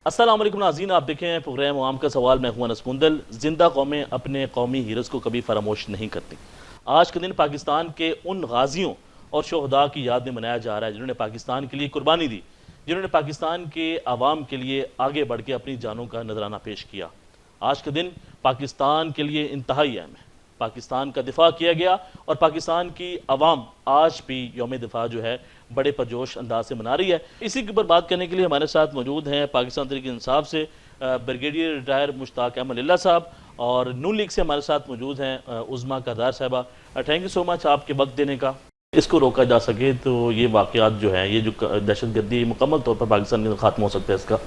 अस्सलाम वालेकुम नाज़रीन, आप देखें हैं प्रोग्राम आवाम का सवाल। मैं हूं अनस मुंदल। जिंदा कौमें अपने कौमी हीरोज़ को कभी फरामोश नहीं करती। आज के दिन पाकिस्तान के उन गाजियों और शोहदा की याद में मनाया जा रहा है जिन्होंने पाकिस्तान के लिए कुर्बानी दी, जिन्होंने पाकिस्तान के आवाम के लिए आगे बढ़ के अपनी जानों का नजराना पेश किया। आज के दिन पाकिस्तान के लिए इंतहाई अहम है। पाकिस्तान का दिफा किया गया और पाकिस्तान की आवाम आज भी यौम दिफा जो है बड़े परजोश अंदाज से मना रही है। इसी के ऊपर बात करने के लिए हमारे साथ मौजूद हैं पाकिस्तान तहरीक इंसाफ से ब्रिगेडियर रिटायर मुश्ताक अहमद लिल्ला साहब, और नून लीग से हमारे साथ मौजूद हैं उज़्मा करदार साहिबा। थैंक यू सो मच आपके वक्त देने का। इसको रोका जा सके तो ये वाक़यात जो है, ये जो दहशत गर्दी मुकम्मल तौर पर पाकिस्तान में ख़त्म हो सकता है इसका?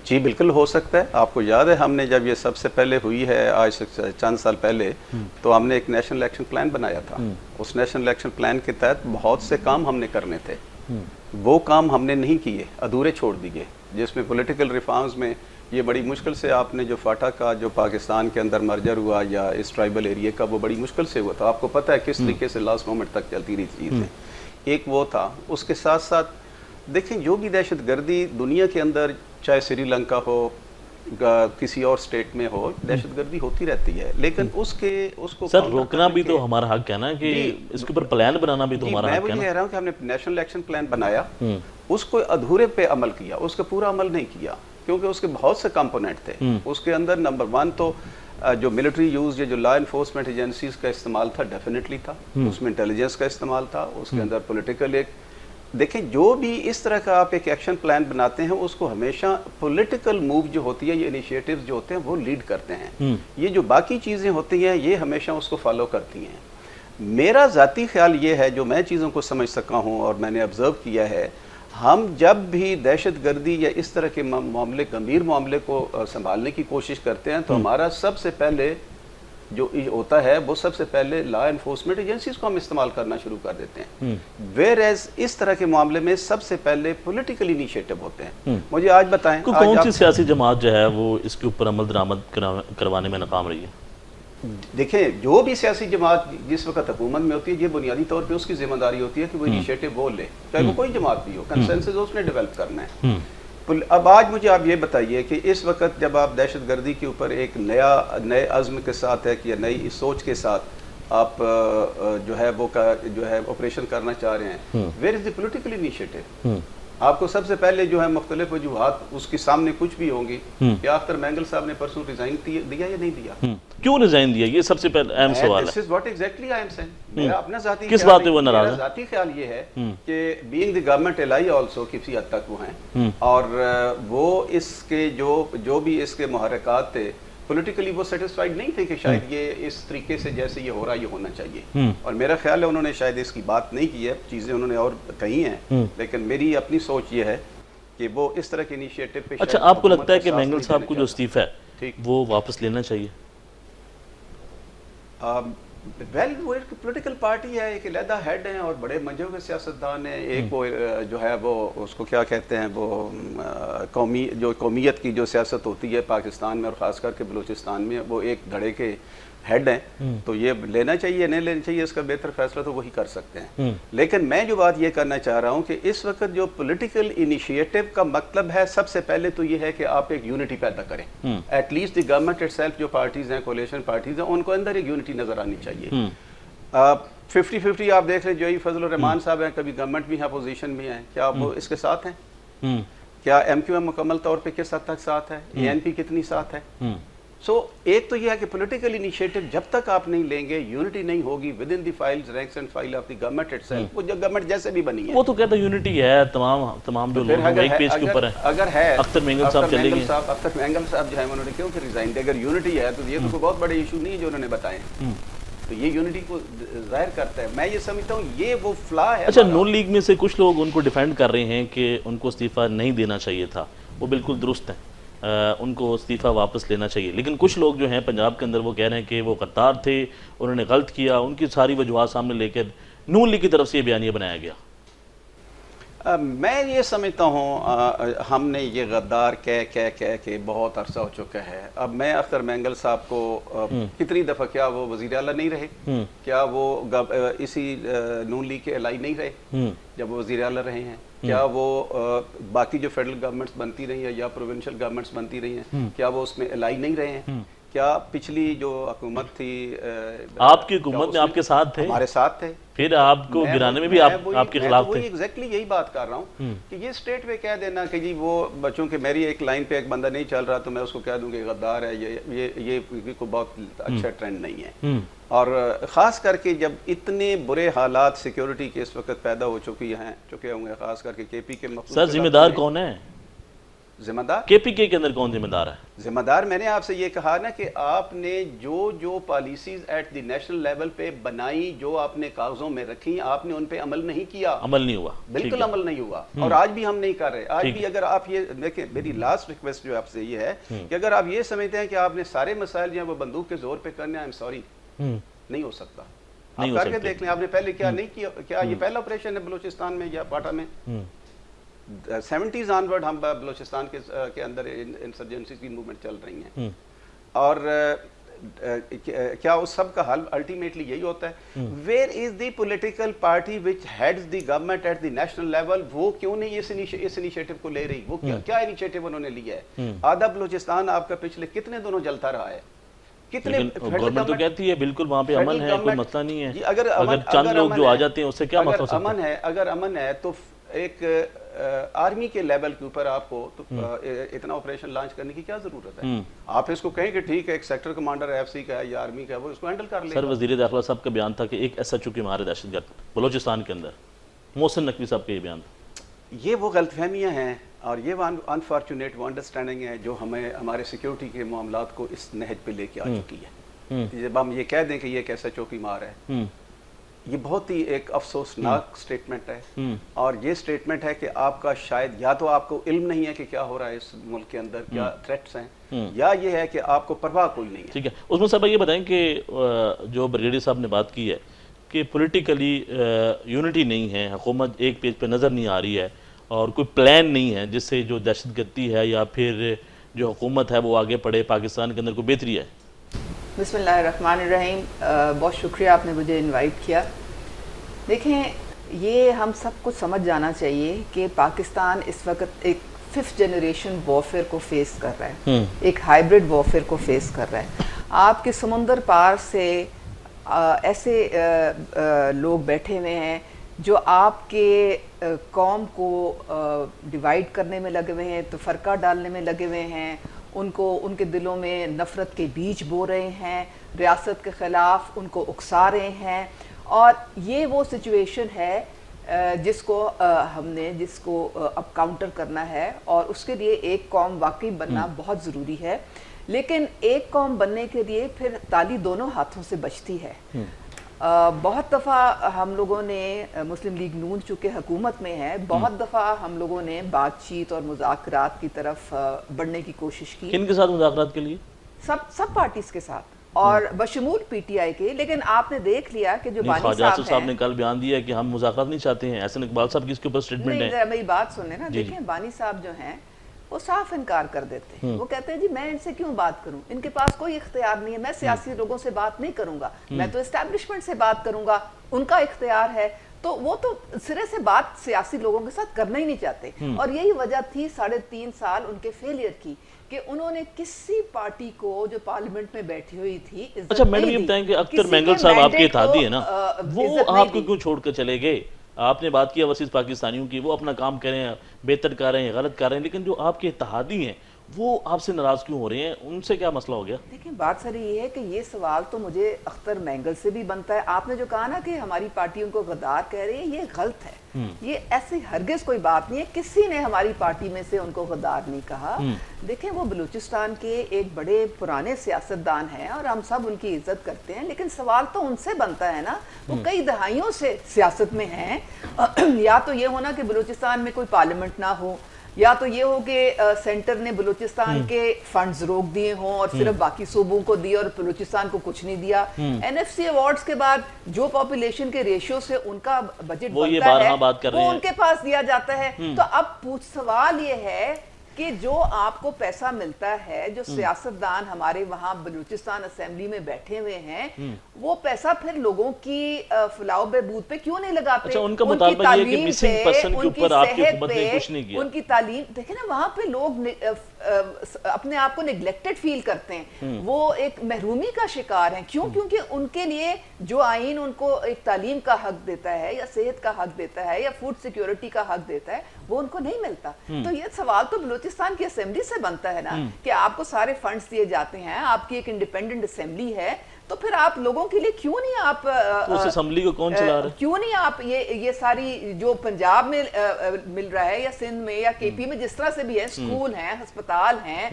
जी बिल्कुल हो सकता है। आपको याद है हमने जब ये सबसे पहले हुई है आज से चंद साल पहले, तो हमने एक नेशनल एक्शन प्लान बनाया था। उस नेशनल एक्शन प्लान के तहत बहुत से काम हमने करने थे, वो काम हमने नहीं किए, अधूरे छोड़ दिए। जिसमें पॉलिटिकल रिफॉर्म्स में ये बड़ी मुश्किल से आपने जो फाटा का जो पाकिस्तान के अंदर मर्जर हुआ या इस ट्राइबल एरिया का, वो बड़ी मुश्किल से हुआ था। आपको पता है किस तरीके से लास्ट मोमेंट तक चलती रही चीज़ें। एक वो था, उसके साथ साथ देखें जो भी दहशत गर्दी दुनिया के अंदर, चाहे श्रीलंका हो, किसी और स्टेट में हो, दहशत गर्दी होती रहती है, लेकिन उसको सर रोकना भी तो हमारा हक है ना, कि इसके ऊपर प्लान बनाना भी तो हमारा हक है ना। मैं कह रहा हूँ कि हमने नेशनल एक्शन प्लान बनाया, उसको अधूरे पे अमल किया, उसका पूरा अमल नहीं किया, क्योंकि उसके बहुत से कंपोनेंट थे। उसके अंदर नंबर 1 तो जो मिलिट्री यूज या जो लॉ इन्फोर्समेंट एजेंसीज का इस्तेमाल था, डेफिनेटली था। उसमें इंटेलिजेंस का इस्तेमाल था, उसके अंदर पॉलिटिकल एक देखें जो भी इस तरह का आप एक एक्शन प्लान बनाते हैं, उसको हमेशा पॉलिटिकल मूव जो होती है, ये इनिशिएटिव्स जो होते हैं वो लीड करते हैं। ये जो बाकी चीज़ें होती हैं ये हमेशा उसको फॉलो करती हैं। मेरा ज़ाती ख्याल ये है, जो मैं चीज़ों को समझ सका हूँ और मैंने ऑब्ज़र्व किया है, हम जब भी दहशत गर्दी या इस तरह के मामले, गंभीर मामले को संभालने की कोशिश करते हैं, तो हमारा सबसे पहले जो होता है वो सबसे पहले लॉ एनफोर्समेंट एजेंसीज को हम इस्तेमाल करना शुरू कर देते हैं। वेयर एज इस तरह के मामले में सबसे पहले पॉलिटिकल इनिशिएटिव होते हैं। मुझे आज बताएं कौन सी सियासी जमात जो है वो इसके ऊपर अमल दरामद करवाने में नाकाम रही है? देखें जो भी सियासी जमात जिस वक्त हुकूमत में होती है, ये बुनियादी तौर पे उसकी जिम्मेदारी होती है कि वो इनिशिएटिव वो ले, चाहे वो कोई जमात भी हो, कंसेंसस उसने डेवलप करना है। अब आज मुझे आप ये बताइए कि इस वक्त जब आप दहशत गर्दी के ऊपर एक नए अज़्म के साथ है कि या नई सोच के साथ आप जो है ऑपरेशन करना चाह रहे हैं, where is the political initiative? आपको सबसे पहले जो है मुख्तलिफ वजूहात उसके सामने कुछ भी होंगी। क्या अख्तर मैंगल साहब ने परसों रिजाइन दिया या नहीं दिया? क्यों रिजाइन दिया, ये सबसे पहले अहम सवाल है। This is what exactly I am saying. मेरा अपना ज़ाती किस बात पे वो नाराज है? ज़ाती ख्याल ये है कि being the government ally also किसी हद तक वो हैं, और वो इसके जो भी इसके मुहर्रिकात थे पॉलिटिकली वो सेटिस्फाइड नहीं थे कि शायद ये इस तरीके से जैसे ये हो रहा है ये होना चाहिए। और मेरा ख्याल है उन्होंने शायद इसकी बात नहीं की है, चीज़ें उन्होंने और कही हैं, लेकिन मेरी अपनी सोच ये है कि वो इस तरह के इनिशिएटिव पे। अच्छा, आपको लगता है कि मैंगल साहब को जो इस्तीफा है वो वापस लेना चाहिए? वेल वो एक पॉलिटिकल पार्टी है, एक अलहदा हेड हैं और बड़े मंझों के सियासतदान हैं। एक वो जो है वो उसको क्या कहते हैं, वो कौमियत की जो सियासत होती है पाकिस्तान में और ख़ास करके बलूचिस्तान में, वो एक धड़े के हेड हैं। तो ये लेना चाहिए नहीं लेना चाहिए, इसका बेहतर फैसला तो वही कर सकते हैं। लेकिन मैं जो बात ये करना चाह रहा हूँ कि इस वक्त जो पॉलिटिकल इनिशिएटिव का मतलब है, सबसे पहले तो ये है कि आप एक यूनिटी पैदा करें। एटलीस्ट द गवर्नमेंट इटसेल्फ, जो पार्टीज हैं, कोलिशन पार्टीज हैं, उनको अंदर एक यूनिटी नजर आनी चाहिए। 50-50 आप देख रहे, जो फजल रहमान साहब हैं, कभी गवर्नमेंट भी हैं, अपोजिशन भी हैं, क्या वो इसके साथ हैं? क्या MQM मुकम्मल तौर पर किस हद तक साथ है? ANP कितनी साथ है? एक तो यह है कि पॉलिटिकल इनिशिएटिव जब तक आप नहीं लेंगे, यूनिटी नहीं होगी with in the files, ranks and file of the government itself. वो जो गवर्नमेंट जैसे भी बनी है, वो तो कहता है यूनिटी है, तमाम जो लोग एक पेज के ऊपर है। अगर है अख्तर मैंगल साहब चलेंगे, अख्तर मैंगल साहब जो है उन्होंने क्यों फिर रिजाइन दिया? अगर यूनिटी है तो ये तो कोई बहुत बड़े इशू नहीं है जो उन्होंने बताए, तो ये यूनिटी को जाहिर करता है। मैं ये समझता हूँ ये वो फ्ला है। अच्छा, नून लीग में से कुछ लोग उनको डिफेंड कर रहे हैं कि उनको इस्तीफा नहीं देना चाहिए था, वो बिल्कुल दुरुस्त है, उनको इस्तीफ़ा वापस लेना चाहिए। लेकिन कुछ लोग जो हैं पंजाब के अंदर वो कह रहे हैं कि वो गद्दार थे, उन्होंने गलत किया, उनकी सारी वजूहात सामने लेकर नून लीग की तरफ से ये बयानिया बनाया गया। मैं ये समझता हूँ हमने ये गद्दार कह के बहुत अरसा हो चुका है। अब मैं अख्तर मैंगल साहब को कितनी दफ़ा, क्या वो वज़ीर आला नहीं रहे? क्या वो इसी नून लीग के एलाई नहीं रहे जब वो वज़ीर आला रहे हैं? کیا وہ باقی جو فیڈرل گورنمنٹس بنتی رہی ہیں یا پروونشل گورنمنٹس بنتی رہی ہیں کیا وہ اس میں الائی نہیں رہے ہیں؟ کیا پچھلی جو حکومت تھی آپ کی حکومت میں آپ کے ساتھ تھے؟ ہمارے ساتھ تھے. پھر آپ کو گرانے میں بھی آپ کے خلاف تھے؟ ایگزیکٹلی یہی بات کر رہا ہوں کہ یہ اسٹیٹ پہ کہہ دینا کہ جی وہ بچوں کے میری ایک لائن پہ ایک بندہ نہیں چل رہا تو میں اس کو کہہ دوں کہ غدار ہے، یہ کوئی بہت اچھا ٹرینڈ نہیں ہے. اور خاص کر کے جب اتنے برے حالات سیکیورٹی کے اس وقت پیدا ہو چکے ہوں گے، خاص کر کے کے پی کے سر ذمہ دار کون ہے؟ ذمہ دار کے پی کے اندر کون ذمہ دار ہے؟ ذمہ دار میں نے آپ سے یہ کہا نا کہ آپ نے جو policies at the national level پہ بنائی، جو آپ نے کاغذوں میں رکھی، آپ نے ان پہ عمل نہیں کیا. عمل نہیں ہوا، بالکل عمل نہیں ہوا، اور آج بھی ہم نہیں کر رہے. آج بھی اگر آپ یہ دیکھیں، میری لاسٹ ریکویسٹ جو آپ سے یہ ہے کہ اگر آپ یہ سمجھتے ہیں کہ آپ نے سارے مسائل جو ہیں وہ بندوق کے زور پہ کرنے ہیں، سوری نہیں ہو سکتا. آپ کر کے دیکھ لیں، آپ نے پہلے کیا نہیں کیا. کیا یہ پہلا آپریشن ہے بلوچستان میں یا پاٹا میں؟ 70s آنورڈ ہم بلوچستان کے اندر انسرجنسی کی موومنٹ چل رہی ہیں، اور کیا اس سب کا حل الٹیمیٹلی یہی ہوتا ہے؟ Where is the political party which heads the government at the national level? وہ کیوں نہیں اس انیشیٹو کو لے رہی؟ وہ کیا انیشیٹو انہوں نے لیا ہے؟ آدھا بلوچستان آپ کا پچھلے کتنے دنوں جلتا رہا ہے. گورنمنٹ تو کہتی ہے بالکل وہاں پہ امن ہے، کوئی مسئلہ نہیں ہے. اگر چند لوگ جو آ جاتے ہیں اس سے کیا مسئلہ ہو سکتا ہے؟ اگر امن ہے تو ایک آرمی کے لیول کے اوپر آپ کو اتنا آپریشن لانچ کرنے کی کیا ضرورت ہے؟ آپ اس کو کہیں کہ ٹھیک ہے ایک سیکٹر کمانڈر ایف سی کا ہے یا آرمی کا ہے، وہ اس کو ہینڈل کر لے. سر وزیر داخلہ صاحب کا بیان تھا کہ ایک ایس ایچ او کے مارے دہشت گرد بلوچستان کے اندر. محسن نقوی صاحب کا یہ بیان تھا. یہ وہ غلط فہمیاں ہیں اور یہ انفارچونیٹ وہ انڈرسٹینڈنگ ہے جو ہمیں ہمارے سیکیورٹی کے معاملات کو اس نہج پہ لے کے آ چکی ہے. جب ہم یہ کہہ دیں کہ یہ ایک ایسا چوکی مار ہے، یہ بہت ہی ایک افسوسناک سٹیٹمنٹ ہے. اور یہ سٹیٹمنٹ ہے کہ آپ کا شاید یا تو آپ کو علم نہیں ہے کہ کیا ہو رہا ہے اس ملک کے اندر، کیا تھریٹس ہیں، یا یہ ہے کہ آپ کو پرواہ کوئی نہیں ہے. ٹھیک ہے. عثمان صاحب یہ بتائیں کہ جو بریگیڈیئر صاحب نے بات کی ہے کہ پولیٹیکلی یونٹی نہیں ہے، حکومت ایک پیج پہ نظر نہیں آ رہی ہے اور کوئی پلان نہیں ہے جس سے جو دہشت گردی ہے یا پھر جو حکومت ہے وہ آگے پڑھے، پاکستان کے اندر کوئی بہتری ہے. بسم اللہ الرحمن الرحیم. بہت شکریہ آپ نے مجھے انوائٹ کیا. دیکھیں، یہ ہم سب کو سمجھ جانا چاہیے کہ پاکستان اس وقت ایک 5th جنریشن وارفیئر کو فیس کر رہا ہے، ایک ہائیبرڈ وارفیئر کو فیس کر رہا ہے. آپ کے سمندر پار سے ایسے لوگ بیٹھے ہوئے ہیں جو آپ کے قوم کو ڈیوائیڈ کرنے میں لگے ہوئے ہیں، تفرقہ ڈالنے میں لگے ہوئے ہیں، ان کے دلوں میں نفرت کے بیج بو رہے ہیں، ریاست کے خلاف ان کو اکسا رہے ہیں. اور یہ وہ سچویشن ہے جس کو اب کاؤنٹر کرنا ہے، اور اس کے لیے ایک قوم واقعی بننا بہت ضروری ہے. لیکن ایک قوم بننے کے لیے پھر تالی دونوں ہاتھوں سے بجتی ہے. بہت دفعہ ہم لوگوں نے مسلم لیگ نون چونکہ حکومت میں ہے، بہت دفعہ ہم لوگوں نے بات چیت اور مذاکرات کی طرف بڑھنے کی کوشش کی. کن کے ساتھ مذاکرات کے لیے؟ سب پارٹیز کے ساتھ اور بشمول پی ٹی آئی کے. لیکن آپ نے دیکھ لیا کہ جو بانی خواجہ صاحب نے کل بیان دیا کہ ہم مذاکرات نہیں چاہتے ہیں. احسن اقبال صاحب کی اس کے اوپر سٹیٹمنٹ ہے. میری بات سن لیں نا. دیکھیں، بانی صاحب جو ہیں وہ صاف انکار کر دیتے ہیں. وہ کہتے ہیں جی میں ان سے کیوں بات کروں، ان کے پاس کوئی اختیار نہیں ہے، میں سیاسی لوگوں سے بات نہیں کروں گا، میں تو اسٹیبلشمنٹ سے بات کروں گا، ان کا اختیار ہے. تو وہ تو سرے سے بات سیاسی لوگوں کے ساتھ کرنا ہی نہیں چاہتے. اور یہی وجہ تھی 3.5 سال ان کے فیلئر کی کہ انہوں نے کسی پارٹی کو جو پارلیمنٹ میں بیٹھی ہوئی تھی. اچھا میڈم یہ بتائیں کہ اختر مینگل صاحب آپ کے اتحادی ہیں نا، وہ آپ کو کیوں چھوڑ کر چلے گئے؟ آپ نے بات کیا وسیع پاکستانیوں کی، وہ اپنا کام کریں، بہتر کر رہے ہیں، غلط کر رہے ہیں، لیکن جو آپ کے اتحادی ہیں وہ آپ سے ناراض کیوں ہو رہے ہیں؟ ان سے کیا مسئلہ ہو گیا؟ دیکھیں، بات سر یہ ہے کہ یہ سوال تو مجھے اختر مینگل سے بھی بنتا ہے. آپ نے جو کہا نا کہ ہماری پارٹی ان کو غدار کہہ رہی ہے، یہ غلط ہے. یہ ایسی ہرگز کوئی بات نہیں ہے. کسی نے ہماری پارٹی میں سے ان کو غدار نہیں کہا. دیکھیں، وہ بلوچستان کے ایک بڑے پرانے سیاستدان ہیں اور ہم سب ان کی عزت کرتے ہیں، لیکن سوال تو ان سے بنتا ہے نا. وہ کئی دہائیوں سے سیاست میں ہیں. یا تو یہ ہونا کہ بلوچستان میں کوئی پارلیمنٹ نہ ہو، یا تو یہ ہو کہ سینٹر نے بلوچستان کے فنڈز روک دیے ہوں اور صرف باقی صوبوں کو دیے اور بلوچستان کو کچھ نہیں دیا. این ایف سی ایوارڈز کے بعد جو پاپولیشن کے ریشیو سے ان کا بجٹ بنتا ہے وہ ان کے پاس دیا جاتا ہے. تو اب سوال یہ ہے کہ جو آپ کو پیسہ ملتا ہے، جو سیاستدان ہمارے وہاں بلوچستان اسمبلی میں بیٹھے ہوئے ہیں، وہ پیسہ پھر لوگوں کی فلاح و بہبود پہ کیوں نہیں لگاتے؟ اچھا، ان کا مطالبہ یہ ہے کہ مسنگ پرسن کے اوپر آپ کی حکومت نے کچھ نہیں کیا. ان کی تعلیم دیکھیں نا، وہاں پہ لوگ اپنے آپ کو نیگلیکٹڈ فیل کرتے ہیں، وہ ایک محرومی کا شکار ہیں. کیوں؟ کیونکہ ان کے لیے جو آئین ان کو ایک تعلیم کا حق دیتا ہے یا صحت کا حق دیتا ہے یا فوڈ سیکیورٹی کا حق دیتا ہے، وہ ان کو نہیں ملتا. تو یہ سوال تو بلوچستان کی اسمبلی سے بنتا ہے نا کہ آپ کو سارے فنڈز دیے جاتے ہیں، آپ کی ایک انڈیپینڈنٹ اسمبلی ہے، تو پھر آپ لوگوں کے لیے کیوں نہیں آپ اس اسمبلی کو کون چلا رہا ہے؟ کیوں نہیں آپ یہ ساری جو پنجاب میں مل رہا ہے یا سندھ میں یا کے پی میں جس طرح سے بھی ہے، اسکول ہیں، ہسپتال ہیں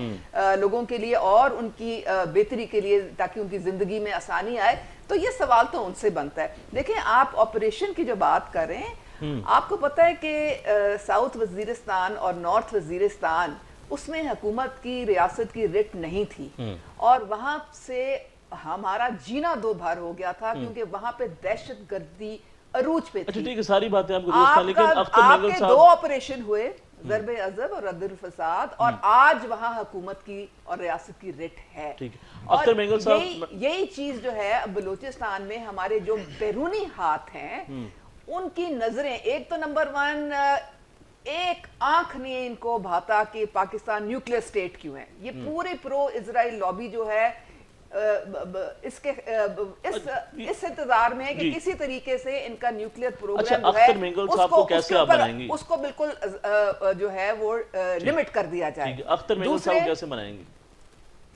لوگوں کے لیے اور ان کی بہتری کے لیے تاکہ ان کی زندگی میں آسانی آئے، تو یہ سوال تو ان سے بنتا ہے. دیکھیں آپ آپریشن کی جو بات کر رہے ہیں، آپ کو پتہ ہے کہ ساؤتھ وزیرستان اور نارتھ وزیرستان اس میں حکومت کی ریاست کی رٹ نہیں تھی، اور وہاں سے ہمارا جینا دو بھر ہو گیا تھا کیونکہ وہاں پہ دہشت گردی عروج پہ تھی. اچھا ٹھیک ہے، ساری باتیں آپ کو درست ہیں، لیکن اختر آپ مینگل کے صاحب 2 آپریشن ہوئے، ضرب عضب اور رد الفساد، اور آج وہاں حکومت کی اور ریاست کی رٹ ہے. ٹھیک ہے، اختر مینگل صاحب یہی چیز جو ہے بلوچستان میں ہمارے جو بیرونی ہاتھ ہیں ان کی نظریں، ایک تو نمبر 1 ایک آنکھ نہیں ان کو بھاتا کہ پاکستان نیوکلیئر سٹیٹ کیوں ہے. یہ پورے پرو اسرائیل لابی جو ہے اس انتظار میں ہے کہ کسی طریقے سے ان کا نیوکلیئر پروگرام جو ہے اختر مینگل صاحب کو کیسے آپ بنائیں گی؟ اس کو بالکل جو ہے وہ لمٹ کر دیا جائے. اختر مینگل صاحب کیسے بنائیں گی؟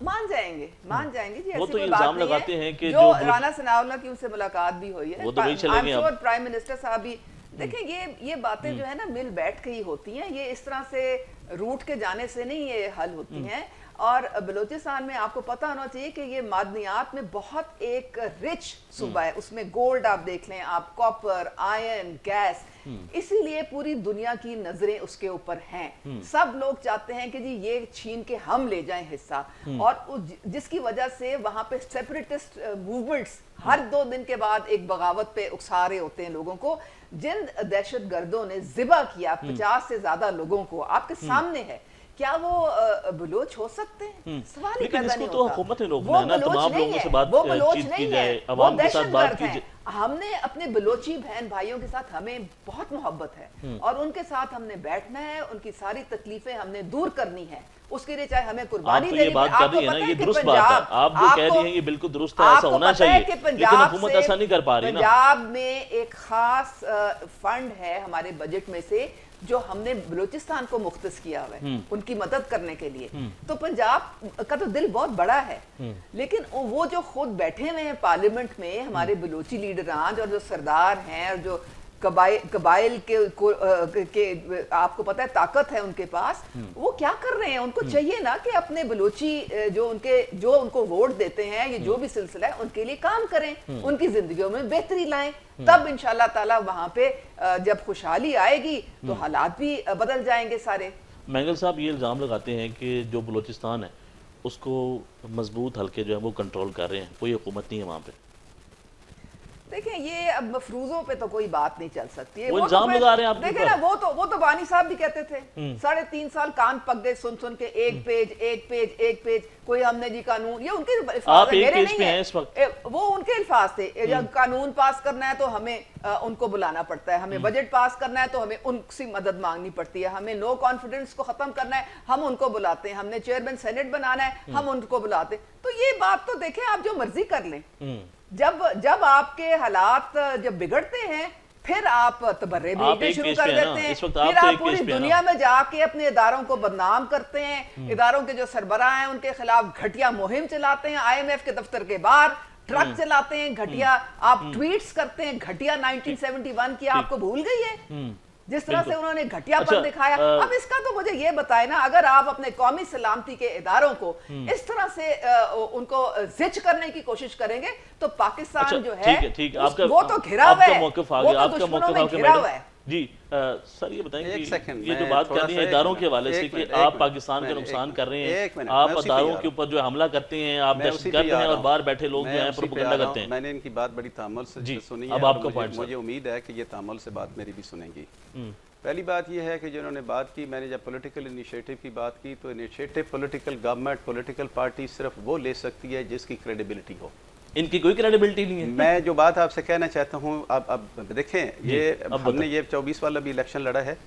مان جائیں گے جی، وہ تو الزام لگاتے ہیں کہ جو رانا ثناء اللہ کی ان سے ملاقات بھی ہوئی ہے، وہ تو وہی چلیں گے. پرائم منسٹر صاحب بھی دیکھیں یہ باتیں جو ہے نا مل بیٹھ کے ہی ہوتی ہیں، یہ اس طرح سے روٹ کے جانے سے نہیں یہ حل ہوتی ہیں. اور بلوچستان میں آپ کو پتہ ہونا چاہیے کہ یہ معدنیات میں بہت ایک رچ صوبہ ہے، اس میں گولڈ آپ دیکھ لیں، آپ کاپر، آئرن، گیس، اسی لیے پوری دنیا کی نظریں اس کے اوپر ہیں. سب لوگ چاہتے ہیں کہ جی یہ چھین کے ہم لے جائیں حصہ، اور جس کی وجہ سے وہاں پہ سیپریٹسٹ موومنٹس ہر 2 دن کے بعد ایک بغاوت پہ اکسا رہے ہوتے ہیں لوگوں کو. جن دہشت گردوں نے ذبح کیا 50 سے زیادہ لوگوں کو آپ کے سامنے ہے، کیا وہ بلوچ ہو سکتے ہیں؟ سوال ہی پیدا نہیں ہوتا. لیکن اس کو تو حکومت نے روکنا ہے نا، تمام لوگوں سے بات چیت کی جائے، عوام کے ساتھ بات کی جائے. ہم نے اپنے بلوچی بہن بھائیوں کے ساتھ ہمیں بہت محبت ہے، اور ان کے ساتھ ہم نے بیٹھنا ہے، ان کی ساری تکلیفیں ہم نے دور کرنی ہے. اس کے لیے چاہے ہمیں قربانی دینی. آپ تو یہ بات کر رہی ہیں نا، یہ درست بات ہے، آپ جو کہہ رہی ہیں یہ بالکل درست ہے، ایسا ہونا چاہیے، لیکن حکومت ایسا نہیں کر پا رہی نا. پنجاب میں ایک خاص فنڈ ہے ہمارے بجٹ میں سے جو ہم نے بلوچستان کو مختص کیا ہوا ہے ان کی مدد کرنے کے لیے. تو پنجاب کا تو دل بہت بڑا ہے، لیکن وہ جو خود بیٹھے ہوئے ہیں پارلیمنٹ میں ہمارے بلوچی لیڈران اور جو سردار ہیں اور جو قبائل کے آپ کو پتہ ہے طاقت ہے ان کے پاس، وہ کیا کر رہے ہیں؟ ان کو چاہیے نا کہ اپنے بلوچی جو ان کو ووٹ دیتے ہیں، یہ جو بھی سلسلہ ہے ان کے لیے کام کریں، ان کی زندگیوں میں بہتری لائیں. تب انشاءاللہ تعالی وہاں پہ جب خوشحالی آئے گی تو حالات بھی بدل جائیں گے سارے. مینگل صاحب یہ الزام لگاتے ہیں کہ جو بلوچستان ہے اس کو مضبوط حلقے جو ہیں وہ کنٹرول کر رہے ہیں، کوئی حکومت نہیں ہے وہاں پہ. دیکھیں یہ اب مفروضوں پہ تو کوئی بات نہیں چل سکتی ہے. وہ الزام لگا رہے ہیں آپ کے دیکھیں نا، وہ تو بانی صاحب بھی کہتے تھے 3.5 سال کان پک گئے سن کے ایک پیج کوئی ہم نے جی قانون، یہ ان کے الفاظ ہیں، میرے نہیں ہیں، وہ ان کے الفاظ تھے. قانون پاس کرنا ہے تو ہمیں ان کو بلانا پڑتا ہے، ہمیں بجٹ پاس کرنا ہے تو ہمیں ان سے مدد مانگنی پڑتی ہے، ہمیں نو کانفیڈنس کو ختم کرنا ہے ہم ان کو بلاتے ہیں، ہم نے چیئرمین سینٹ بنانا ہے ہم ان کو بلاتے ہیں. تو یہ بات تو دیکھیں آپ جو مرضی کر لیں، جب آپ کے حالات جب بگڑتے ہیں پھر آپ تبرے بھیجنے شروع کر دیتے ہیں، پھر آپ پوری دنیا میں جا کے اپنے اداروں کو بدنام کرتے ہیں، اداروں کے جو سربراہ ہیں ان کے خلاف گھٹیا مہم چلاتے ہیں، IMF کے دفتر کے باہر ٹرک چلاتے ہیں گھٹیا، آپ ٹویٹس کرتے ہیں گھٹیا 1971 کی آپ کو بھول گئی ہے جس طرح سے انہوں نے گھٹیا پن دکھایا. اب اس کا تو مجھے یہ بتائے نا، اگر آپ اپنے قومی سلامتی کے اداروں کو اس طرح سے ان کو زچ کرنے کی کوشش کریں گے تو پاکستان جو ہے وہ تو گھرا ہوا ہے، وہ تو دشمنوں میں گھرا ہوا ہے. جی سر یہ بتائیں کہ یہ جو بات کر رہی ہیں اداروں کے حوالے سے کہ آپ پاکستان کا نقصان کر رہے ہیں، آپ اداروں کے اوپر جو حملہ کرتے ہیں، آپ دہشت گرد ہیں اور باہر بیٹھے لوگ جو ہیں پروپیگنڈا کرتے ہیں. میں نے ان کی بات بڑی تامل سے سنی ہے، اب آپ کا پوائنٹ مجھے امید ہے کہ یہ تامل سے بات میری بھی سنیں گی. पहली बात यह है कि जिन्होंने बात की, मैंने जब पॉलिटिकल इनिशिएटिव की बात की तो initiative political government, political party सिर्फ वो ले सकती है जिसकी क्रेडिबिलिटी हो। इनकी कोई क्रेडिबिलिटी नहीं है। मैं जो बात आपसे कहना चाहता हूँ, अब देखें, ये हमने ये 24 वाला भी इलेक्शन लड़ा है,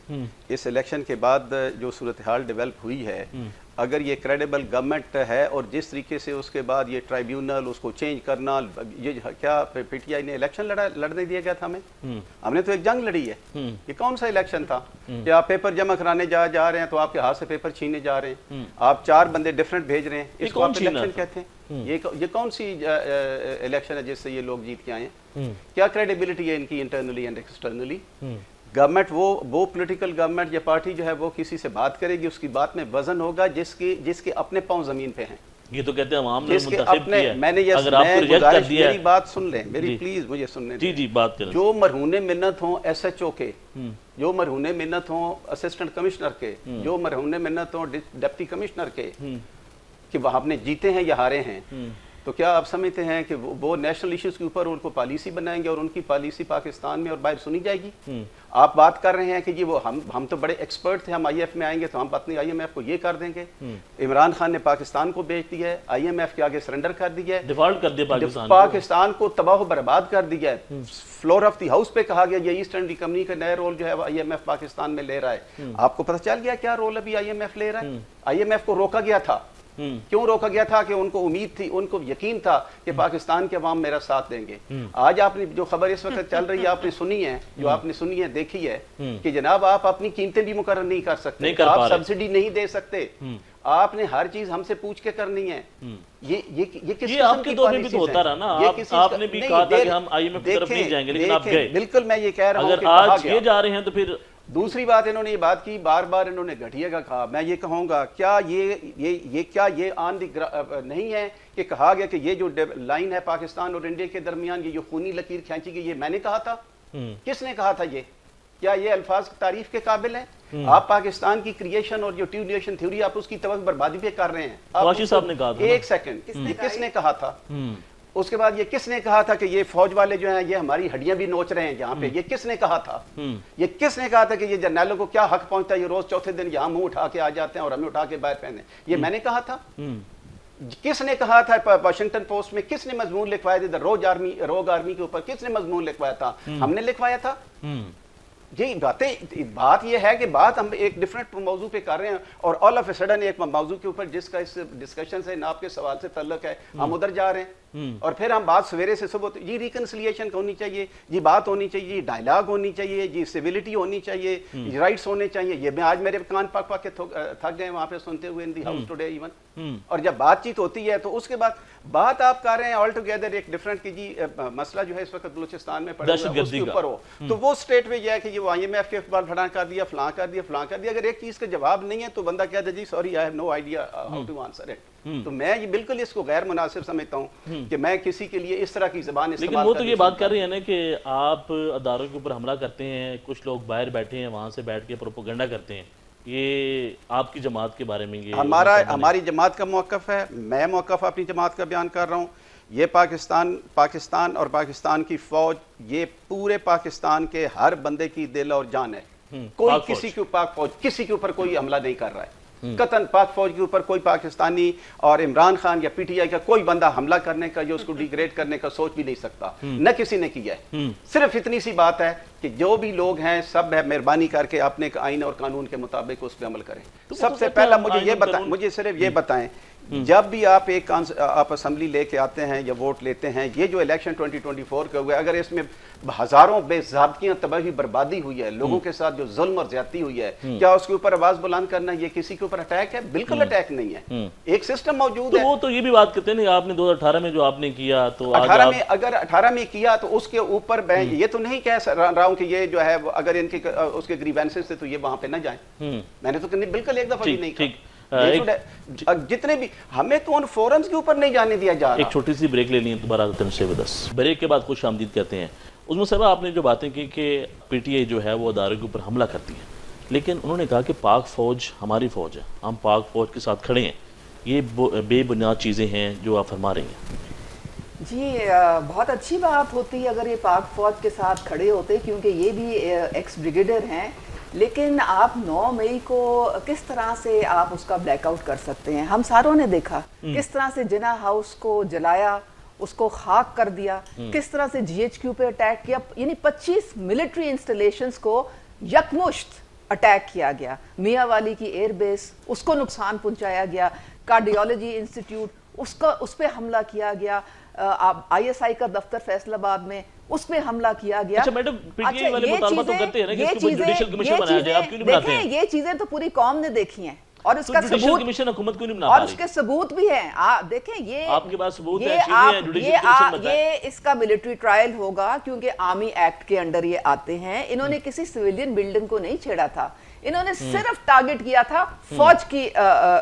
इस इलेक्शन के बाद जो सूरत हाल डेवलप हुई है, अगर ये क्रेडिबल गवर्नमेंट है और जिस तरीके से उसके बाद ये ट्राइब्यूनल उसको चेंज करना, ये क्या पीटीआई ने इलेक्शन लड़ने दिया गया था हमें? हमने तो एक जंग लड़ी है। ये कौन सा इलेक्शन था कि आप पेपर जमा कराने जा रहे हैं तो आपके हाथ से पेपर छीने जा रहे हैं, आप 4 बंदे डिफरेंट भेज रहे हैं, इसको आप इलेक्शन कहते हैं? ये कौन सी इलेक्शन है जिससे ये लोग जीत के आए हैं? क्या क्रेडिबिलिटी है इनकी इंटरनली एंड एक्सटर्नली? गवर्नमेंट वो पॉलिटिकल गवर्नमेंट या पार्टी जो है वो किसी से बात करेगी, उसकी बात में वजन होगा जिसके अपने पांव जमीन पे हैं। ये तो कहते हैं अवाम ने जिसके मुंतखब अपने किया है। मैंने ये अगर आपको रिजेक्ट कर दिया है, मेरी बात सुन लें, मेरी प्लीज मुझे सुनने जी दें। जी बात करें। जो मरहूने मिन्नत हों एसएचओ के, जो मरहूने मिन्नत हों असिस्टेंट कमिश्नर के, जो मरहूने मिन्नत हों डिप्टी कमिश्नर के, कि वह आपने जीते हैं या हारे हैं, तो क्या आप समझते हैं कि वो नेशनल इश्यूज के ऊपर उनको पॉलिसी बनाएंगे और उनकी पॉलिसी पाकिस्तान में और बाहर सुनी जाएगी? आप बात कर रहे हैं कि जी वो हम तो बड़े एक्सपर्ट थे, हम आईएमएफ में आएंगे तो हम अपनी आईएमएफ को ये कर देंगे। इमरान खान ने पाकिस्तान को बेच दिया है, आईएमएफ के आगे सरेंडर कर दिया है, डिफॉल्ट कर दिया पाकिस्तान को तबाह बर्बाद कर दिया है। फ्लोर ऑफ द हाउस पे कहा गया ये ईस्ट इंडिया कंपनी का नया रोल जो है आईएमएफ पाकिस्तान में ले रहा है। आपको पता चल गया क्या रोल अभी आईएमएफ ले रहा है? आईएमएफ को रोका गया था। क्यों रोका गया था? कि उनको उम्मीद थी, उनको यकीन था कि पाकिस्तान के अवाम मेरा साथ देंगे। आज आपने जो खबर इस वक्त चल रही है आपने सुनी है, जो आपने सुनी है देखी है कि जनाब आप अपनी कीमतें भी मुकर्रर नहीं कर सकते, आप सब्सिडी नहीं दे सकते, आपने हर चीज हमसे पूछ के करनी है। ये किस आपके दौर में भी तो होता रहा ना, आपने भी कहा था कि हम आईएमएफ की तरफ नहीं जाएंगे, लेकिन आप गए। बिल्कुल, मैं ये कह रहा हूं अगर आज ये जा रहे हैं तो फिर दूसरी बात इन्होंने ये बात की, बार बार इन्होंने घटिया का कहा। मैं ये कहूँगा, क्या ये ऑन दी नहीं है कि कहा गया कि ये जो लाइन है पाकिस्तान और इंडिया के दरमियान, ये जो खूनी लकीर खींची गई, ये मैंने कहा था? किसने कहा था ये? क्या ये अल्फाज तारीफ के काबिल हैं? आप पाकिस्तान की क्रिएशन और जो टू नेशन थ्योरी आप उसकी तवज्जो बर्बादी पे कर रहे हैं। वाशी साहब ने कहा था, एक सेकंड, किसने कहा था? उसके बाद ये किसने कहा था कि ये फौज वाले जो हैं ये हमारी हड्डियां भी नोच रहे हैं यहाँ पे? ये किसने कहा था? ये किसने कहा था कि ये जर्नैलों को क्या हक पहुंचता है, ये रोज चौथे दिन यहाँ मुंह उठा के आ जाते हैं और हमें उठा के बाहर पहने? ये मैंने कहा था? किसने कहा था? वाशिंगटन पोस्ट में किसने मजमून लिखवाया था? रोग आर्मी के ऊपर किसने मजमून लिखवाया था? हमने लिखवाया था। ये बात ये है कि बात हम एक डिफरेंट मौजू पे कर रहे हैं और ऑल ऑफ ए सडन एक मौजू के ऊपर जिसका इस डिस्कशन से आपके सवाल से ताल्लुक है, हम उधर जा रहे हैं। और फिर हम बात सवेरे से सुबह, ये रिकन्सिलिएशन होनी चाहिए, ये बात होनी चाहिए, डायलॉग होनी चाहिए, ये सिविलिटी होनी चाहिए, ये राइट्स होने चाहिए। ये मैं आज मेरे कान पक के थक गए वहां पे सुनते हुए इन दी हाउस टुडे इवन। और जब बातचीत होती है तो उसके बाद बात आप कर रहे हैं ऑल टुगेदर एक डिफरेंट की जी मसला जो है इस वक्त बलूचिस्तान में पड़ा हुआ है उसके ऊपर हो, तो वो स्टेट में यह है कि ये आईएमएफ के बाद फलां कर दिया, फलां कर दिया, फलां कर दिया। अगर एक चीज का जवाब नहीं है तो बंदा कहता है जी sorry I have no idea how to answer it. तो मैं ये बिल्कुल इसको गैर मुनासिब समझता हूँ कि मैं किसी के लिए इस तरह की ज़बान इस्तेमाल। लेकिन वो तो ये बात कर रही है ना कि आप अदारों के ऊपर हमला करते हैं, कुछ लोग बाहर बैठे हैं वहाँ से बैठ के प्रोपोगंडा करते हैं, ये आपकी जमात के बारे में? ये हमारी जमात का मौक़िफ़ है, मैं मौक़िफ़ अपनी जमात का बयान कर रहा हूँ। ये पाकिस्तान और पाकिस्तान की फ़ौज, ये पूरे पाकिस्तान के हर बंदे की दिल और जान है। कोई किसी के पाक फौज किसी के ऊपर कोई हमला नहीं कर रहा है। कतन पाक फौज के ऊपर कोई पाकिस्तानी और इमरान खान या पीटीआई का कोई बंदा हमला करने का, जो उसको डिग्रेड करने का सोच भी नहीं सकता, न किसी ने किया है। सिर्फ इतनी सी बात है कि जो भी लोग हैं सब मेहरबानी करके अपने आइन और कानून के मुताबिक उस पर अमल करें। सबसे पहला मुझे सिर्फ ये बताएं, जब भी आप आप असेंबली लेके आते हैं या वोट लेते हैं, ये जो इलेक्शन 2024 का हुआ है, अगर इसमें हजारों बेज़ाब्तियां तबाही बर्बादी हुई है, लोगों के साथ जो जुल्म और ज्यादती हुई है, क्या उसके ऊपर आवाज बुलंद करना ये किसी के ऊपर अटैक है? बिल्कुल अटैक नहीं है। एक सिस्टम मौजूद है। वो तो ये भी बात करते हैं आपने 2018 में जो आपने किया, तो 18 में किया तो उसके ऊपर मैं ये तो नहीं कह रहा हूं कि ये जो है अगर इनके उसके ग्रीवेंसेस थे तो ये वहां पे ना जाए। मैंने तो बिल्कुल एक दफा भी नहीं कहा। जितने भी हमें तो उन फोरम्स के ऊपर नहीं जाने दिया जा रहा। एक छोटी सी ब्रेक ले ली, दोबारा आते हैं 10 ब्रेक के बाद खुश आमदीद कहते हैं। उसमें सब आपने जो बातें की कि पीटीआई जो है वो अदारों के ऊपर हमला करती है, लेकिन उन्होंने कहा कि पाक फौज हमारी फौज है, हम पाक फौज के साथ खड़े हैं। ये बेबुनियाद चीज़ें हैं जो आप फरमा रही हैं। जी बहुत अच्छी बात होती है अगर ये पाक फौज के साथ खड़े होते, क्योंकि ये भी एक्स ब्रिगेडियर हैं, لیکن آپ 9 مئی کو کس طرح سے آپ اس کا بلیک آؤٹ کر سکتے ہیں؟ ہم ساروں نے دیکھا کس طرح سے جناح ہاؤس کو جلایا، اس کو خاک کر دیا، کس طرح سے جی ایچ کیو پہ اٹیک کیا، یعنی 25 ملٹری انسٹالیشنز کو یکمشت اٹیک کیا گیا، میاں والی کی ایئر بیس اس کو نقصان پہنچایا گیا، کارڈیولوجی انسٹیٹیوٹ اس پہ حملہ کیا گیا، آئی ایس آئی کا دفتر فیصل آباد میں اس پہ حملہ کیا گیا۔ اچھا میڈم پی ٹی آئی والے مطالبہ تو کرتے ہیں نا کہ اس کے اوپر جوڈیشل کمیشن بنایا جائے، آپ کیوں نہیں بناتے ہیں؟ دیکھیں یہ چیزیں تو پوری قوم نے دیکھی ہیں اور اس کا جوڈیشل ثبوت، کمیشن حکومت کیوں نہیں بنا اور پا اس کے رہی؟ ثبوت بھی ہیں۔ دیکھیں یہ آپ کے پاس ثبوت ہے، یہ چیزیں ہیں، جوڈیشل کمیشن بتائیں۔ یہ اس کا ملٹری ٹرائل ہوگا کیونکہ آرمی ایکٹ کے انڈر یہ آتے ہیں۔ انہوں نے کسی سویلین بلڈنگ کو نہیں چھیڑا تھا، انہوں نے صرف ٹارگٹ کیا تھا فوج کی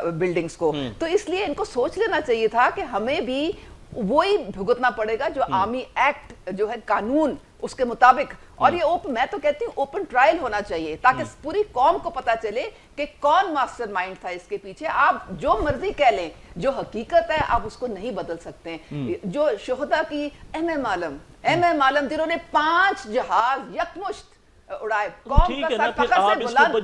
بلڈنگز کو، تو اس لیے ان کو سوچ لینا چاہیے تھا کہ ہمیں بھی وہی بھگتنا پڑے گا جو آرمی ایکٹ جو ہے قانون اس کے مطابق، اور یہ میں تو کہتی ہوں اوپن ٹرائل ہونا چاہیے تاکہ پوری قوم کو پتا چلے کہ کون ماسٹر مائنڈ تھا اس کے پیچھے۔ آپ جو مرضی کہہ لیں، جو حقیقت ہے آپ اس کو نہیں بدل سکتے ہیں۔ جو شہداء کی ایم ایم عالم جنہوں نے 5 جہاز یکمشت اڑائے، قوم کا سر فخر سے بلند،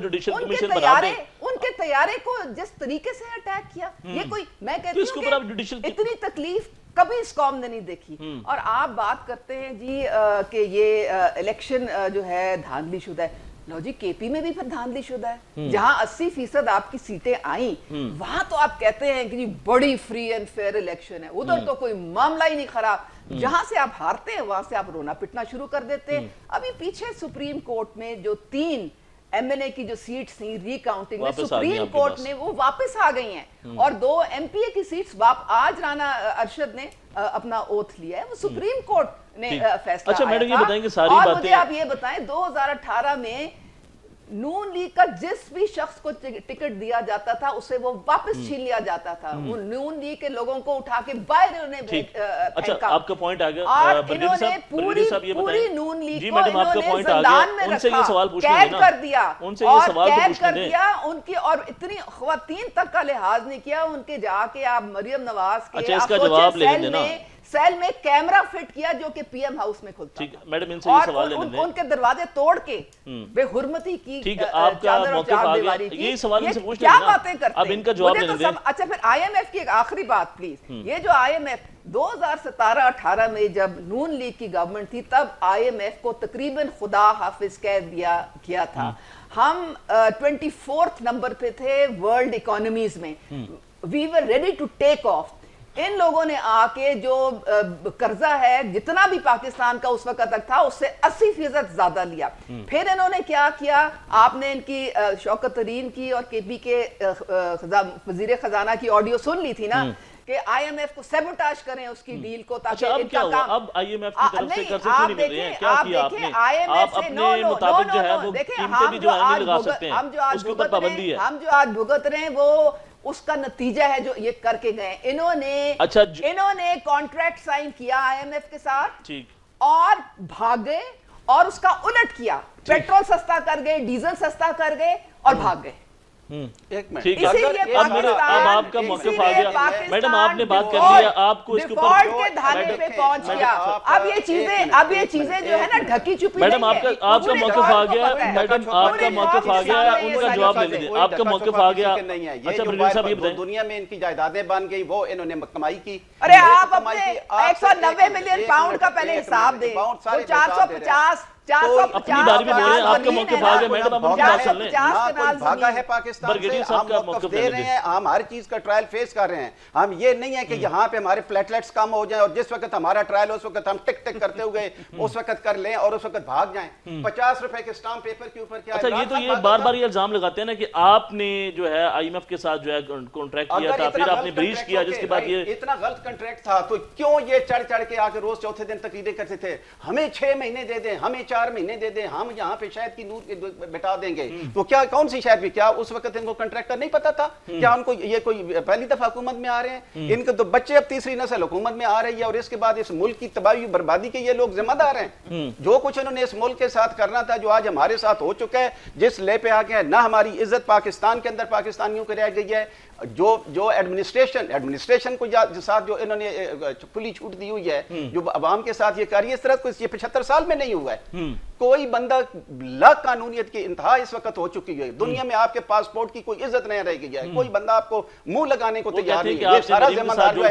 ان کے طیارے کو جس طریقے سے اٹیک کیا، یہ کوئی، میں کہتی ہوں کہ اتنی تکلیف کبھی اس قوم نے نہیں دیکھی۔ اور آپ بات کرتے ہیں جی کہ یہ الیکشن جو ہے دھاندلی شدہ ہے، لو جی کے پی میں بھی پھر دھاندلی شدہ ہے، جہاں 80% آپ کی سیٹیں آئیں وہاں تو آپ کہتے ہیں کہ جی بڑی فری اینڈ فیئر الیکشن ہے، ادھر تو کوئی معاملہ ہی نہیں خراب، جہاں سے آپ ہارتے ہیں وہاں سے آپ رونا پٹنا شروع کر دیتے ہیں۔ ابھی پیچھے سپریم کورٹ میں جو 3 ایم این اے کی جو سیٹس تھیں ری کاؤنٹنگ میں سپریم کورٹ نے وہ واپس آ گئی ہیں، اور 2 ایم پی اے کی سیٹس آج رانا ارشد نے اپنا اوتھ لیا ہے، وہ سپریم کورٹ نے فیصلہ آیا تھا۔ اور مجھے آپ یہ بتائیں 2018 میں نون لیگ کا جس بھی شخص کو ٹکٹ دیا جاتا تھا اسے وہ واپس چھین لیا جاتا تھا، وہ نون لیگ کے لوگوں کو اٹھا کے باہر انہوں نے اچھا آپ کا پوائنٹ آ گیا، اور انہوں نے پوری نون لیگ کو انہوں نے زندان میں رکھا، قید کر دیا ان کی، اور اتنی خواتین تک کا لحاظ نہیں کیا ان کے، جا کے آپ مریم نواز کے سیل میں کیمرہ فٹ کیا جو کہ پی ایم ہاؤس میں کھلتا تھا، اور ان کے دروازے توڑ کے بے حرمتی کی چادر اور چار دیواری کی۔ یہ کیا باتیں کرتے ہیں؟ اچھا پھر آئی ایم ایف کی ایک آخری بات پلیز، یہ جو آئی ایم ایف 2017-18 میں جب نون لیگ کی گورنمنٹ تھی تب آئی ایم ایف کو تقریباً خدا حافظ کہہ دیا گیا تھا، ہم 24 نمبر پہ تھے ورلڈ اکانومیز میں، وی ور ریڈی ٹو ٹیک آف۔ ان لوگوں نے آ کے جو قرضہ ہے جتنا بھی پاکستان کا اس وقت تک تھا اس سے 80% زیادہ لیا، پھر انہوں نے کیا کیا، آپ نے ان کی شوکت ترین کی اور کے پی کے وزیر خزانہ کی آڈیو سن لی تھی نا کہ آئی ایم ایف کو سیبوٹاج کریں اس کی ڈیل کو، تاکہ ان کا کام اب آئی ایم ایف کی طرف سے قرضے کیوں نہیں مل رہے ہیں؟ کیا کیا آپ نے؟ آپ اپنے مطابق جو ہے وہ قیمتیں بھی جو ہے نہیں لگا سکتے ہیں، اس کے اوپر پابندی ہے۔ ہم جو آج بھگت رہے ہیں وہ اس کا نتیجہ ہے جو یہ کر کے گئے، انہوں نے کانٹریکٹ سائن کیا آئی ایم ایف کے ساتھ اور بھاگ گئے، اور اس کا الٹ کیا، پیٹرول سستا کر گئے، ڈیزل سستا کر گئے اور بھاگ گئے۔ ٹھیک ہے، اب آپ کا موقف آ گیا میڈم، آپ نے بات کر لیا، آپ کو اس کے اوپر ڈیفالٹ کے دھانے پہ پہنچ گیا۔ اب یہ چیزیں جو ہے نا ڈھکی چھپی میڈم آپ کا موقف آ گیا، میڈم آپ کا موقف آ گیا، ان کا جواب لے لیجیے، آپ کا موقف آ گیا۔ اچھا بریلوی صاحب یہ بتائیں، دنیا میں ان کی جائیدادیں بن گئی، وہ انہوں نے کمائی کی۔ ارے آپ اپنے 190 ملین پاؤنڈ کا پہلے حساب دیں، 450 اپنی باری میں بولیں، آپ کا موقف آ گیا میڈم، اب ہم بات کر لیں۔ کوئی بھاگا ہے پاکستان سے، ہم موقف دے رہے ہیں، ہم ہر چیز کا ٹرائل فیس کر رہے ہیں، ہم یہ نہیں ہے کہ یہاں پہ ہمارے پلیٹلیٹس کم ہو جائیں اور جس وقت ہمارا ٹرائل اس وقت ہم ٹک ٹک کرتے ہوئے اس وقت کر لیں اور اس وقت بھاگ جائیں۔ 50 روپے کے اسٹامپ پیپر کے اوپر کیا ہے؟ اچھا یہ تو یہ بار بار یہ الزام لگاتے ہیں نا کہ آپ نے جو ہے آئی ایم ایف کے ساتھ جو ہے کانٹریکٹ کیا تھا، پھر آپ نے بریچ کیا، جس کے بعد یہ اتنا غلط کانٹریکٹ تھا تو کیوں یہ چڑھ چڑھ کے آ کے روز چوتھے دن تقریریں کرتے تھے، ہمیں 6 مہینے دے دیں، ہمیں 4 مہینے دے دیں، ہم یہاں پہ شہد کی نور بٹا دیں گے۔ تو کیا کون سی شہد بھی، کیا اس وقت ان کو کنٹریکٹر نہیں پتا تھا؟ کیا ان کو یہ کوئی پہلی دفعہ حکومت میں آ رہے ہیں؟ ان کے تو بچے اب تیسری نسل حکومت میں آ رہی ہے، اور اس کے بعد اس ملک کی تباہی بربادی کے یہ لوگ ذمہ دار ہیں۔ جو کچھ انہوں نے اس ملک کے ساتھ کرنا تھا، جو آج ہمارے ساتھ ہو چکا ہے، جس لے پہ آ گیا ہے، نہ ہماری عزت پاکستان کے اندر پاکستانیوں کو رہ گئی ہے، جو ایڈمنسٹریشن کو ساتھ جو انہوں نے کھلی چھوٹ دی ہوئی ہے جو عوام کے ساتھ یہ کاری ہے، اس طرح کو یہ 75 سال میں نہیں ہوا ہے. کوئی بندہ لا قانونیت کی انتہا اس وقت ہو چکی ہے دنیا میں. آپ کے پاسپورٹ کی کوئی عزت نہیں رہ گئی ہے، کوئی بندہ آپ کو منہ لگانے کو تیار نہیں ہے. یہ سارا ذمہ دار جو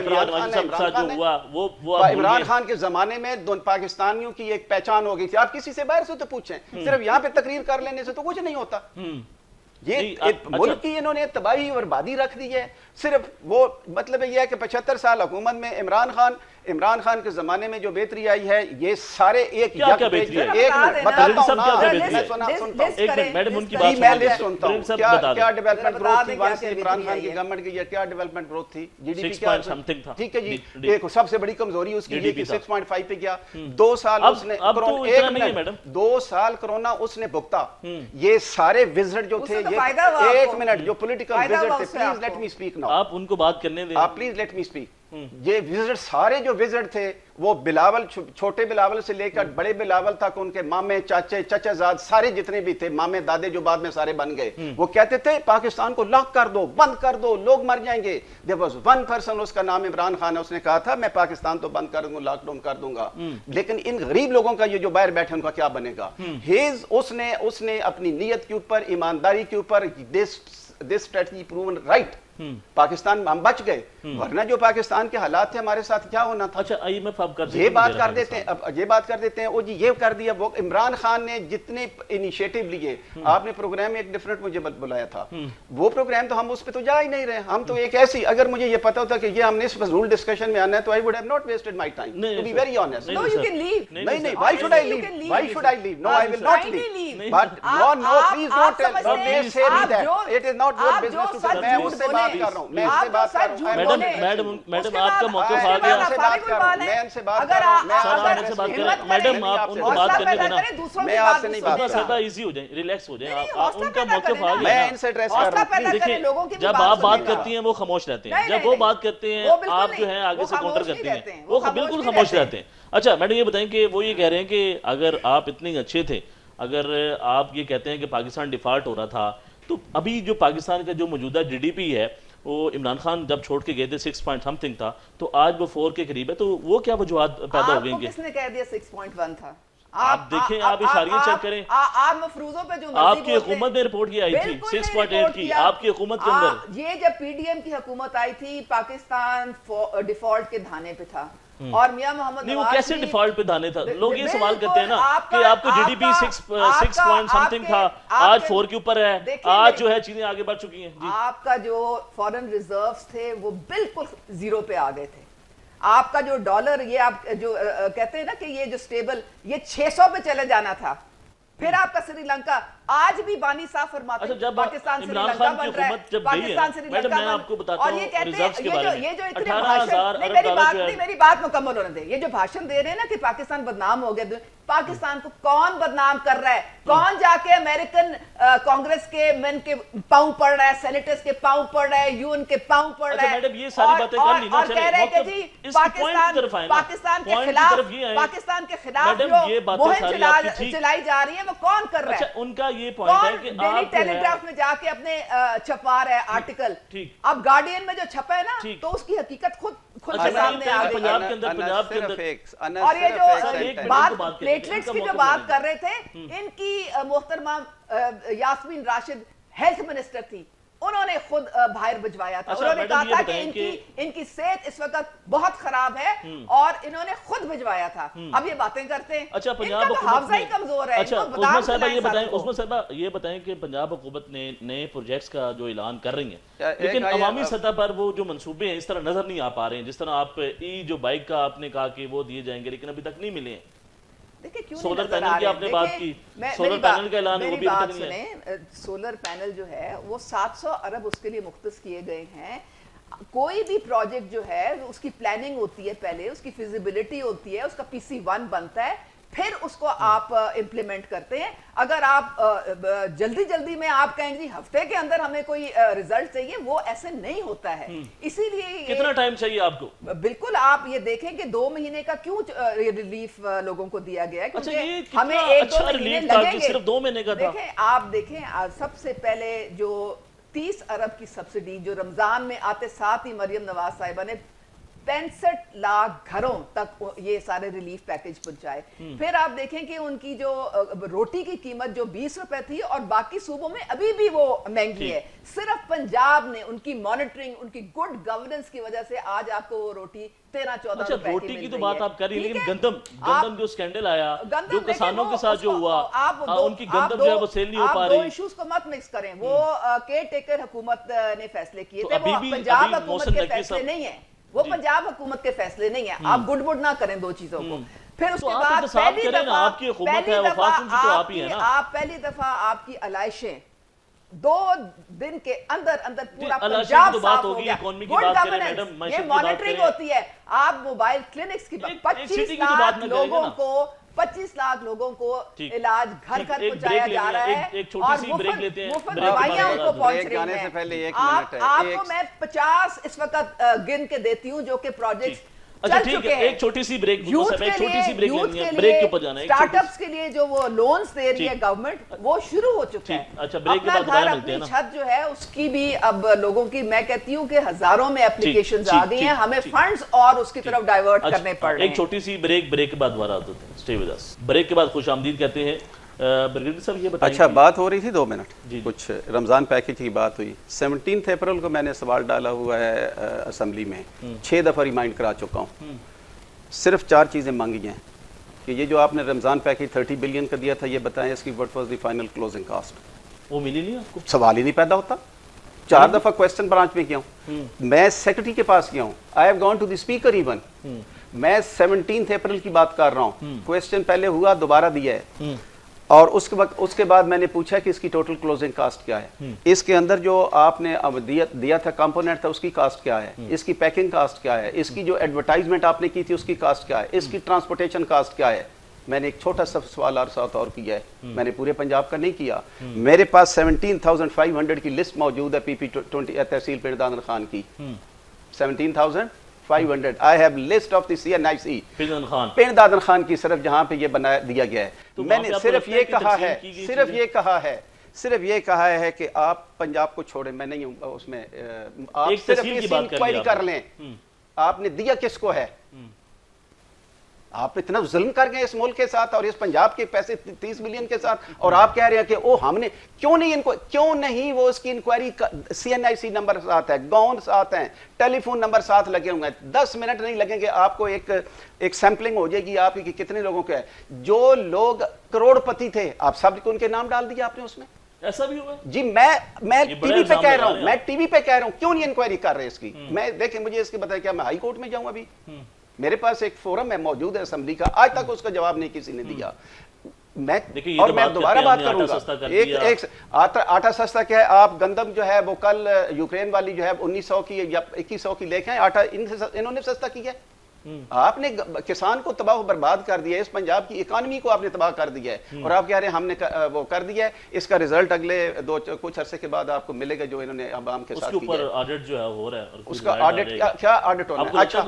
عمران خان کے زمانے میں پاکستانیوں کی ایک پہچان ہو گئی تھی. آپ کسی سے باہر سے تو پوچھیں، صرف یہاں پہ تقریر کر لینے سے تو کچھ نہیں ہوتا. یہ ملک کی انہوں نے تباہی اور بربادی رکھ دی ہے. صرف وہ مطلب یہ ہے کہ 75 سال حکومت میں عمران خان کے زمانے میں جو بہتری آئی ہے یہ سارے ایک کیا ڈیولپمنٹ گروتھ تھی وہاں سے عمران خان کی گورنمنٹ کی، کیا ڈیولپمنٹ گروتھ تھی. جی ڈی پی کیا ٹھیک ہے جی، ایک سب سے بڑی کمزوری اس کی یہ کہ 6.5 پہ گیا. 2 سال اس نے 2 سال کرونا اس نے بھگتا. یہ سارے وزٹ جو تھے، ایک منٹ، جو پولیٹیکل وزٹ تھے، please let me speak now. آپ ان کو بات کرنے دیں. آپ پلیز لیٹ می اسپیک. یہ وزٹ سارے جو وزٹ تھے وہ بلاول، چھوٹے بلاول سے لے کر بڑے بلاول تک، ان کے مامے چاچے چچا زاد سارے جتنے بھی تھے، مامے دادے جو بعد میں سارے بن گئے، وہ کہتے تھے پاکستان کو لاک کر دو، بند کر دو، لوگ مر جائیں گے. there was one person، اس کا نام عمران خان ہے، اس نے کہا تھا میں پاکستان تو بند کر دوں گا، لاک ڈاؤن کر دوں گا. لیکن ان غریب لوگوں کا یہ جو باہر بیٹھے ان کا کیا بنے گا. اس نے اپنی نیت کے اوپر، ایمانداری کے اوپر this strategy proven right. Pakistan ہم بچ گئے، ورنہ جو پاکستان کے حالات تھے ہمارے ساتھ کیا ہونا تھا. اچھا IMF اب کر یہ بات کر دیتے ہیں وہ جی یہ کر دیا. وہ عمران خان نے جتنے انیشیٹو لیے، آپ نے پروگرام ایک ڈیفرنٹ مجھے بلایا تھا، وہ پروگرام تو ہم اس پہ تو جا ہی نہیں رہے. ہم تو ایک ایسی، اگر مجھے یہ پتا ہوتا کہ یہ ہم نے اس رول ڈسکشن میں آنا ہے تو I would have not wasted my time, to be very honest. No, you can leave. نہیں, why should I leave? Why should I leave? No, I will not leave. But no, please don't tell. Please say me that. It is not your business to tell. میں ان سے بات کر رہا ہوں. Madam آپ کا موقف آ گیا. میڈم آپ ان کو بات کرنے دینا. میں آپ سے نہیں بات کر رہا. ایزی ہو جائیں، ریلیکس ہو جائیں. ان کا موقف آ گیا. میں ان سے ایڈریس کر رہا ہوں. دیکھیں جب آپ بات کرتی ہیں وہ خاموش رہتے ہیں، جب وہ بات کرتے ہیں آپ جو ہیں آگے سے کاؤنٹر کرتے ہیں، وہ بالکل خاموش رہتے ہیں. اچھا میڈم یہ بتائیں کہ وہ یہ کہہ رہے ہیں کہ اگر آپ اتنے اچھے تھے، اگر آپ یہ کہتے ہیں کہ پاکستان ڈیفالٹ ہو رہا تھا، تو ابھی جو پاکستان کا جو موجودہ GDP ہے وہ عمران خان جب چھوڑ کے گئے تھے 6 پوائنٹ سم تھنگ تھا، تو آج وہ 4 کے قریب ہے. تو وہ کیا وجوہات پیدا ہو گئیں گے؟ کس نے کہہ دیا 6.1 تھا؟ آپ دیکھیں، آپ اشاریہ چیک کریں. آپ مفروضوں پہ جو آپ کی حکومت میں رپورٹ کی آئی تھی 6.8 کی، آپ کی حکومت کے اندر. یہ جب PDM کی حکومت آئی تھی پاکسان ڈیفالٹ کے دھانے پہ تھا، اور میاں محمد نہیں، وہ کیسے ڈیفالٹ پہ دھانے تھا؟ لوگ یہ سوال کرتے ہیں نا کہ آپ کو GDP 6 پوائنٹ سم تھنگ تھا، آج 4 کے اوپر ہے، آج جو ہے چیزیں آگے بڑھ چکی ہیں. آپ کا جو فورن ریزروز تھے وہ بالکل زیرو پہ آ گئے تھے. آپ کا جو ڈالر، یہ آپ جو کہتے ہیں نا کہ یہ جو سٹیبل، یہ 600 پہ چلے جانا تھا. پھر آپ کا سری لنکا، آج بھی بانی صاحب فرماتے ہیں پاکستان سری لنکا بن رہا ہے، پاکستان سری لنکا بن، اور یہ کہتے ہیں یہ جو اتنے بھاشن، میری بات مکمل ہونے دیں. یہ جو بھاشن دے رہے ہیں نا کہ پاکستان بدنام ہو گیا، پاکستان کو کون بدنام کر رہا ہے؟ کون جا کے امریکن کانگریس کے مین کے پاؤں پڑ رہا ہے، سینیٹرز کے پاؤں پڑ رہا ہے، UN کے پاؤں پڑ رہا ہے، میڈم یہ ساری باتیں کر لی نا. اور کہہ رہے ہیں کہ جی پاکستان کے خلاف جو مہم چلائی جا رہی ہے وہ کون کر رہا ہے؟ ان کا یہ پوائنٹ ہے کہ ڈیلی ٹیلی گراف میں جا کے اپنے چھپا رہا ہے آرٹیکل. اب گارڈین میں جو چھپا ہے نا تو اس کی حقیقت خود سامنے آ گئی. اور یہ جو بات پلیٹلیٹس کی جو بات کر رہے تھے، ان کی محترمہ یاسمین راشد ہیلتھ منسٹر تھی، انہوں نے خود باہر بھجوایا تھا. انہوں نے کہا تھا کہ ان کی صحت اس وقت بہت خراب ہے اور انہوں نے خود بھجوایا تھا. اب یہ باتیں کرتے ہیں. اچھا ان کا تو حافظہ ہی کمزور ہے. عثمان صاحبہ یہ بتائیں کہ پنجاب حکومت نے نئے پروجیکٹس کا جو اعلان کر رہی ہیں، لیکن عوامی سطح پر وہ جو منصوبے ہیں اس طرح نظر نہیں آ پا رہے ہیں. جس طرح آپ جو بائک کا آپ نے کہا کہ وہ دیے جائیں گے، لیکن ابھی تک نہیں ملے ہیں. سولر پینل کی آپ نے بات کی، سولر پینل کا اعلان وہ بھی ابھی تک نہیں ہے. سولر پینل جو ہے وہ 700 ارب اس کے لیے مختص کیے گئے ہیں. کوئی بھی پروجیکٹ جو ہے اس کی پلاننگ ہوتی ہے، پہلے اس کی فیزیبلٹی ہوتی ہے، اس کا PC1 بنتا ہے، پھر اس کو آپ امپلیمنٹ کرتے ہیں. اگر آپ جلدی میں آپ کہیں جی ہفتے کے اندر ہمیں کوئی ریزلٹ چاہیے، وہ ایسے نہیں ہوتا ہے. اسی لیے کتنا ٹائم چاہیے آپ کو؟ بالکل آپ یہ دیکھیں کہ 2 مہینے کا کیوں ریلیف لوگوں کو دیا گیا ہے، کیونکہ ہمیں 1-2 مہینے لگیں گے. صرف 2 مہینے کا تھا. دیکھیں آپ دیکھیں سب سے پہلے جو 30 अरब की सब्सिडी जो रमजान में आते साथ ही मरियम नवाज साहिबा ने 65 लाख घरों तक ये सारे रिलीफ पैकेज पहुंचाए। फिर आप देखें कि उनकी जो रोटी की कीमत जो 20 रुपए थी और बाकी सूबों में अभी भी वो महंगी है, सिर्फ पंजाब ने उनकी मॉनिटरिंग, उनकी गुड गवर्नेंस की वजह से आज आपको वो रोटी 13-14 अच्छा, रुपए रोटी की तो बात आप कर रही, लेकिन गंदम जो स्कैंडल आया, जो गंदम किसानों के साथ जो हुआ, उनकी गंदम जो है वो सेल नहीं हो पा रही। दो इश्यूज को मत मिक्स करें। वो केयर टेकर हुकूमत ने फैसले किए थे, वो अभी पंजाब हुकूमत मौसम के नकवी फैसले सब- नहीं है, वो पंजाब हुकूमत के फैसले नहीं है। आप गुड ना करें दो चीजों को। फिर उसके तो आप बाद इंतसाब पहली करें ना, दफा आपकी हुकूमत है, वफाक उनकी तो आप ही है ना। आप पहली दफा आपकी अलाइशें 2 दिन के अंदर अंदर पूरा अलाइशें की पंजाब तो बात साफ हो होगी, गया। इकोनॉमी की गुड बात करें, गवर्नेंस, मैडम, मईशत ये की बात मॉनिटरिंग करें। होती है। आप मोबाइल क्लिनिक्स की एक सिटी 25 की तो बात लाख ना करेंगे लोगों ना। को 25 लाख लोगों को ठीक। इलाज घर ठीक, घर एक पहुंचाया ब्रेक जा ले रहा लें, है एक छोटी और सी ब्रेक लेते हैं। मुफ्त ब्रेक दवाइयां के बाद उनको पहुंच ब्रेक रही जाने से हैं। पहले एक आप मिनट है, आपको मैं 50 इस वक्त गिन के देती हूँ जो कि प्रोजेक्ट अच्छा चल ठीक चुके है, हैं। एक छोटी सी ब्रेक, यूथ एक के छोटी सी लिए, ब्रेक यूथ लेनी है, के ब्रेक के लिए, ऊपर जाना है, एक छोटी स्टार्टअप्स के लिए जो वो लोन्स दे रही है ठीक। गवर्नमेंट, वो शुरू हो चुका ठीक। है। अच्छा, ब्रेक के अपना बाद दोबारा घर, मिलते हैं अपनी ना। छत जो है उसकी भी अब लोगों की, मैं कहती हूँ कि हजारों में एप्लीकेशंस ठीक, आ गई ठीक, हैं, हमें ठीक। फंड्स और उसकी तरफ डाइवर्ट अच्छा, करने पड़ रहे एक हैं। छोटी सी ब्रेक के बाद दोबारा आते हैं। Stay with us. ब्रेक के बाद खुशामदीद कहते हैं। ब्रिगेडियर साहब ये बताइए। अच्छा, बात हो रही थी 2 मिनट, जी। कुछ रमज़ान पैकेज की बात हुई। 17 अप्रैल को मैंने सवाल डाला हुआ है असेंबली में, 6 दफ़ा रिमाइंड करा चुका हूँ। सिर्फ 4 चीज़ें मांगी हैं कि ये जो आपने रमज़ान पैकेज 30 बिलियन का दिया था, ये बताएं इसकी what was the final closing cost. वो मिली नहीं आपको? सवाल ही नहीं पैदा होता। 4 दफ़ा क्वेश्चन ब्रांच में किया हूँ, मैं सेक्रेटरी के पास गया हूँ, I have gone to the speaker even. मैं 17 अप्रैल की बात कर रहा हूँ, क्वेश्चन पहले हुआ, दोबारा दिया है, और उसके बाद मैंने पूछा कि इसकी टोटल क्लोजिंग कास्ट क्या है, इसके अंदर जो आपने अब दिया था कंपोनेंट था उसकी कास्ट क्या है, इसकी पैकिंग कास्ट क्या है, इसकी जो एडवर्टाइजमेंट आपने की थी उसकी कास्ट क्या है, इसकी ट्रांसपोर्टेशन कास्ट क्या है। मैंने एक छोटा सा सवाल और किया है, मैंने पूरे पंजाब का नहीं किया। मेरे पास 17,500 की लिस्ट मौजूद है PP20 तहसील पिरदान खान की, 17,500 I have list of the CNIC Pirdan Khan की, सिर्फ जहां पे ये बना दिया गया है। तो मैंने सिर्फ ये कहा है, सिर्फ ये कहा है कि आप पंजाब को छोड़ें, मैं नहीं हूं उसमें, आप सिर्फ इसकी इंक्वायरी कर लें, आपने दिया किसको है। आप इतना जुल्म कर गए इस मुल्क के साथ और इस पंजाब के पैसे 30 मिलियन के साथ, और आप कह रहे हैं कि ओ हमने क्यों नहीं वो उसकी इंक्वायरी CNIC नंबर साथ है, गौन साथ हैं, टेलीफोन नंबर साथ लगे हुए हैं। 10 मिनट नहीं लगेंगे, आपको एक सैंपलिंग हो जाएगी आपकी कि कितने लोगों के है। जो लोग करोड़पति थे, आप सब उनके नाम डाल दिए आपने उसमें। ऐसा भी हुआ जी, मैं टीवी पे कह रहा हूं, क्यों नहीं इंक्वायरी कर रहे इसकी। मैं देखें, मुझे इसके बताया क्या मैं हाई कोर्ट में जाऊं अभी? मेरे पास एक फोरम है मौजूद है असेंबली का, आज तक उसका जवाब नहीं किसी ने दिया। मैं दोबारा बात करूंगा। एक आटा सस्ता क्या है, आप गंदम जो है वो कल यूक्रेन वाली जो है 1900 की या 2100 की लेके आए, आटा इन्होंने सस्ता किया। आपने किसान को तबाह बर्बाद कर दिया, इस पंजाब की इकोनॉमी को आपने तबाह कर दिया है, और आप कह रहे हैं हमने वो कर दिया है। इसका रिजल्ट अगले कुछ अरसे के बाद आपको मिलेगा, जो इन्होंने आवाम के साथ किया है। ऑडिट जो है हो रहा है, उसका ऑडिट क्या ऑडिट होना है। अच्छा,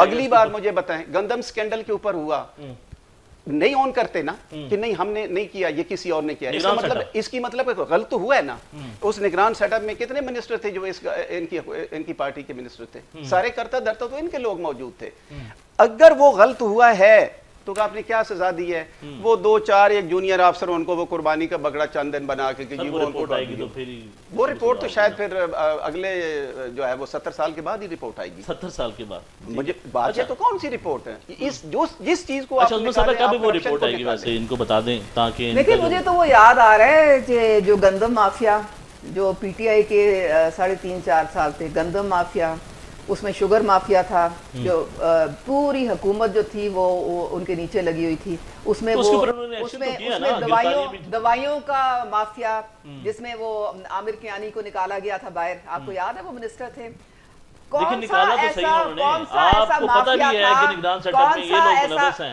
अगली बार मुझे बताएं, गंदम स्कैंडल के ऊपर हुआ, नहीं ऑन करते ना कि नहीं हमने नहीं किया, ये किसी और ने किया। इसकी मतलब गलत हुआ है ना। उस निगरान सेटअप में कितने मिनिस्टर थे जो इनकी पार्टी के मिनिस्टर थे, सारे करता धरता तो इनके लोग मौजूद थे। अगर वो गलत हुआ है तो आपने क्या सजा दी है? वो 2-4 एक जूनियर अफसर, उनको वो कुर्बानी का बगड़ा चंद दिन बना के जी वो रिपोर्ट आएगी, तो फिर वो रिपोर्ट तो शायद फिर अगले जो है वो 70 साल के बाद ही रिपोर्ट आएगी। 70 साल के बाद मुझे बात है तो कौन सी रिपोर्ट है इस जिस चीज को अच्छा, कब वो रिपोर्ट आएगी वैसे इनको बता दें ताकि। देखिए, मुझे तो वो याद आ रहा है कि जो गंदम माफिया जो PTI के 3.5-4 साल थे, गंदम माफिया, उसमें शुगर माफिया था, जो पूरी हुकूमत जो थी वो उनके नीचे लगी हुई थी। उसमें तो उसमें दवाइयों का माफिया, जिसमें वो आमिर कियानी को निकाला गया था बाहर, आपको याद है? वो मिनिस्टर थे। कौन सा ऐसा माफिया था,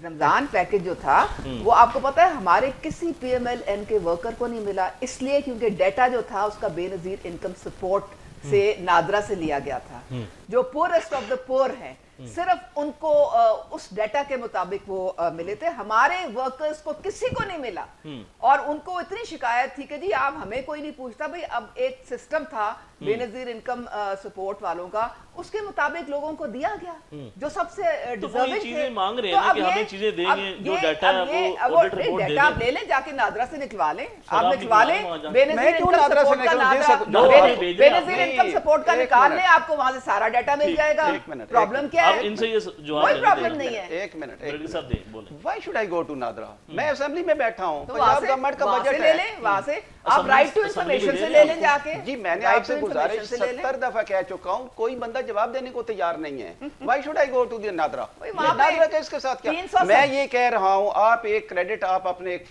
रमजान पैकेज जो था वो आपको पता है हमारे किसी PMLN के वर्कर को नहीं मिला, इसलिए क्योंकि डेटा जो था उसका बेनजीर इनकम सपोर्ट से नादरा से लिया गया था। जो पुअरेस्ट ऑफ द पुअर हैं, सिर्फ उनको उस डाटा के मुताबिक वो मिले थे, हमारे वर्कर्स को किसी को नहीं मिला। और उनको इतनी शिकायत थी कि जी आप हमें कोई नहीं पूछता। भाई अब एक सिस्टम था बेनजीर इनकम सपोर्ट वालों का, उसके मुताबिक लोगों को दिया गया जो सबसे डिजर्विंग थे। मांग रहे हैं कि हमें चीजें देंगे, जो डाटा है वो ऑडिट रिपोर्ट दे दें। आप ले लें, जाके नादरा से निकलवा लें, आप निकलवा लें, मैं बेनजीर क्यों इनकम नादरा से सपोर्ट का बेनजीर इनकम सपोर्ट का निकाल लें, आपको वहां से सारा डाटा मिल जाएगा। प्रॉब्लम क्या है? इनसे ये जवाब कोई प्रॉब्लम नहीं है। एक minute Why should I go to NADRA? मैं असेंबली में बैठा हूँ, तो पंजाब गवर्नमेंट का बजट ले लें, वहां से आप राइट टू इंफॉर्मेशन से ले लें जाके। जी मैंने आपसे गुजारिश 70 दफा कह चुका हूँ, कोई बंदा जवाब देने को तैयार नहीं है। Why should I go to the NADRA? NADRA का इसके साथ क्या? मैं ये कह रहा हूँ, आप एक क्रेडिट आप अपने एक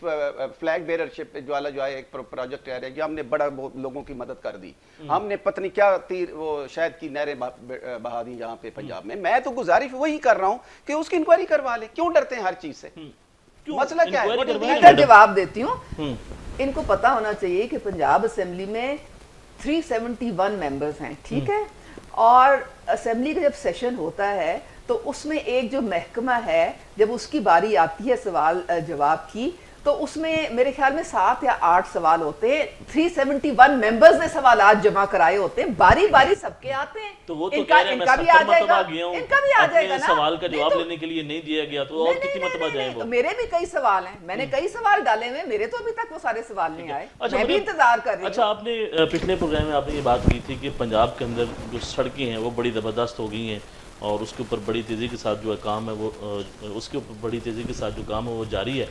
फ्लैग बेयरशिप वाला जो है एक प्रोजेक्ट है कि हमने बड़ा लोगों की मदद कर दी, हमने पत्नी क्या तीर वो शायद की नहरें बहा दी यहाँ पे पंजाब में। मैं तो गुजारिश वही कर रहा हूँ कि उसकी इंक्वायरी करवा ले। क्यों डरते हैं हर चीज से? मसला क्या है? मैं जवाब देती हूँ। इनको पता होना चाहिए कि पंजाब असेंबली में 371 मेंबर्स हैं, ठीक है, और असेंबली का जब सेशन होता है तो उसमें एक जो महकमा है, जब उसकी बारी आती है सवाल जवाब की, तो उसमें मेरे ख्याल में 7 या 8 सवाल होते हैं। 371 मेंबर्स ने सवालात जमा कराए होते हैं, बारी बारी सबके आते हैं। तो वो तो इनका भी आ जाएगा, इनका भी आ जाएगा ना। सवाल का जवाब लेने के लिए नहीं दिया गया तो और कितनी मरतबा जाए वो? मेरे भी कई सवाल हैं, मैंने कई सवाल डाले हुए, मेरे तो अभी तक वो सारे सवाल नहीं आए। मैं भी इंतजार कर रही हूँ। अच्छा, आपने पिछले प्रोग्राम में आपने ये बात की थी कि पंजाब के अंदर जो सड़कें हैं वो बड़ी ज़बरदस्त हो गई हैं और उसके ऊपर बड़ी तेज़ी के साथ जो है काम है वो उसके ऊपर बड़ी तेज़ी के साथ जो काम है वो जारी है।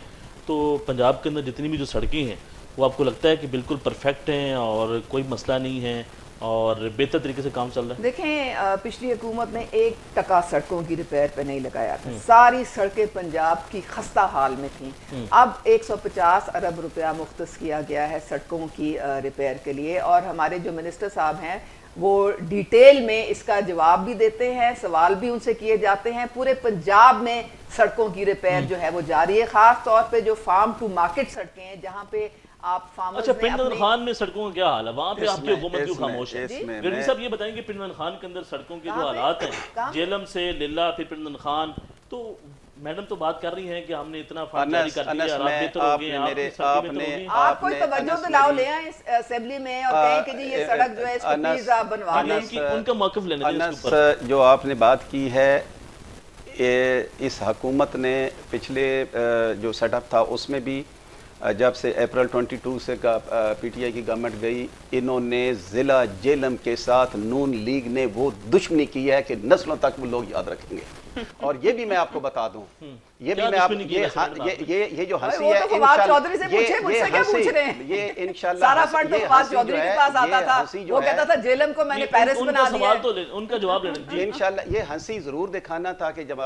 तो पंजाब के अंदर जितनी भी जो सड़कें हैं वो आपको लगता है कि बिल्कुल परफेक्ट हैं और कोई मसला नहीं है और बेहतर तरीके से काम चल रहा है? देखें, पिछली हुकूमत ने 1% सड़कों की रिपेयर पे नहीं लगाया था। सारी सड़कें पंजाब की खस्ता हाल में थी। अब 150 अरब रुपया मुख्तस किया गया है सड़कों की रिपेयर के लिए, और हमारे जो मिनिस्टर साहब हैं वो डिटेल में इसका जवाब भी देते हैं, सवाल भी उनसे किए जाते हैं। पूरे पंजाब में सड़कों की रिपेयर जो है वो जारी है, खास तौर पे जो फार्म टू मार्केट सड़कें हैं जहाँ पे आप फार्मर्स। अच्छा, पिंडन खान में सड़कों का क्या हाल है? वहाँ पे आपकी हुकूमत क्यों खामोश है? गढ़वी साहब ये बताएंगे पिंडन खान के अंदर सड़कों के जो हालात हैं, जेलम से लिल्ला फिर पिंडन खान, तो मैडम तो बात कर रही हैं कि हमने इतना फंड जारी कर दिया, आप बेहतर हो गए, आप कोई तवज्जो दिलाओ ले आए असेंबली में और कहें कि जी ये सड़क जो है इसको प्लीज आप बनवा लें। उनका मौक़िफ़ लेने दें इसके ऊपर। जो आपने बात की है, इस हुकूमत ने पिछले जो सेटअप था उसमें भी जब से अप्रैल 22 से पीटीआई की गवर्नमेंट गई, इन्होंने ज़िला जेलम के साथ नून लीग ने वो दुश्मनी की है कि नस्लों तक वो लोग याद रखेंगे। और ये भी मैं आपको बता दूं, ये भी मैं आप ये जो हंसी है, चौधरी से पूछे, मुझसे क्या पूछ रहे हैं? ये इंशाल्लाह सारा फंड तो फवाद चौधरी के पास आता था, वो कहता था जेलम को मैंने पेरिस बना दिया है। तो उनका जवाब लेना इंशाल्लाह ये हंसी जरूर दिखाना था कि जब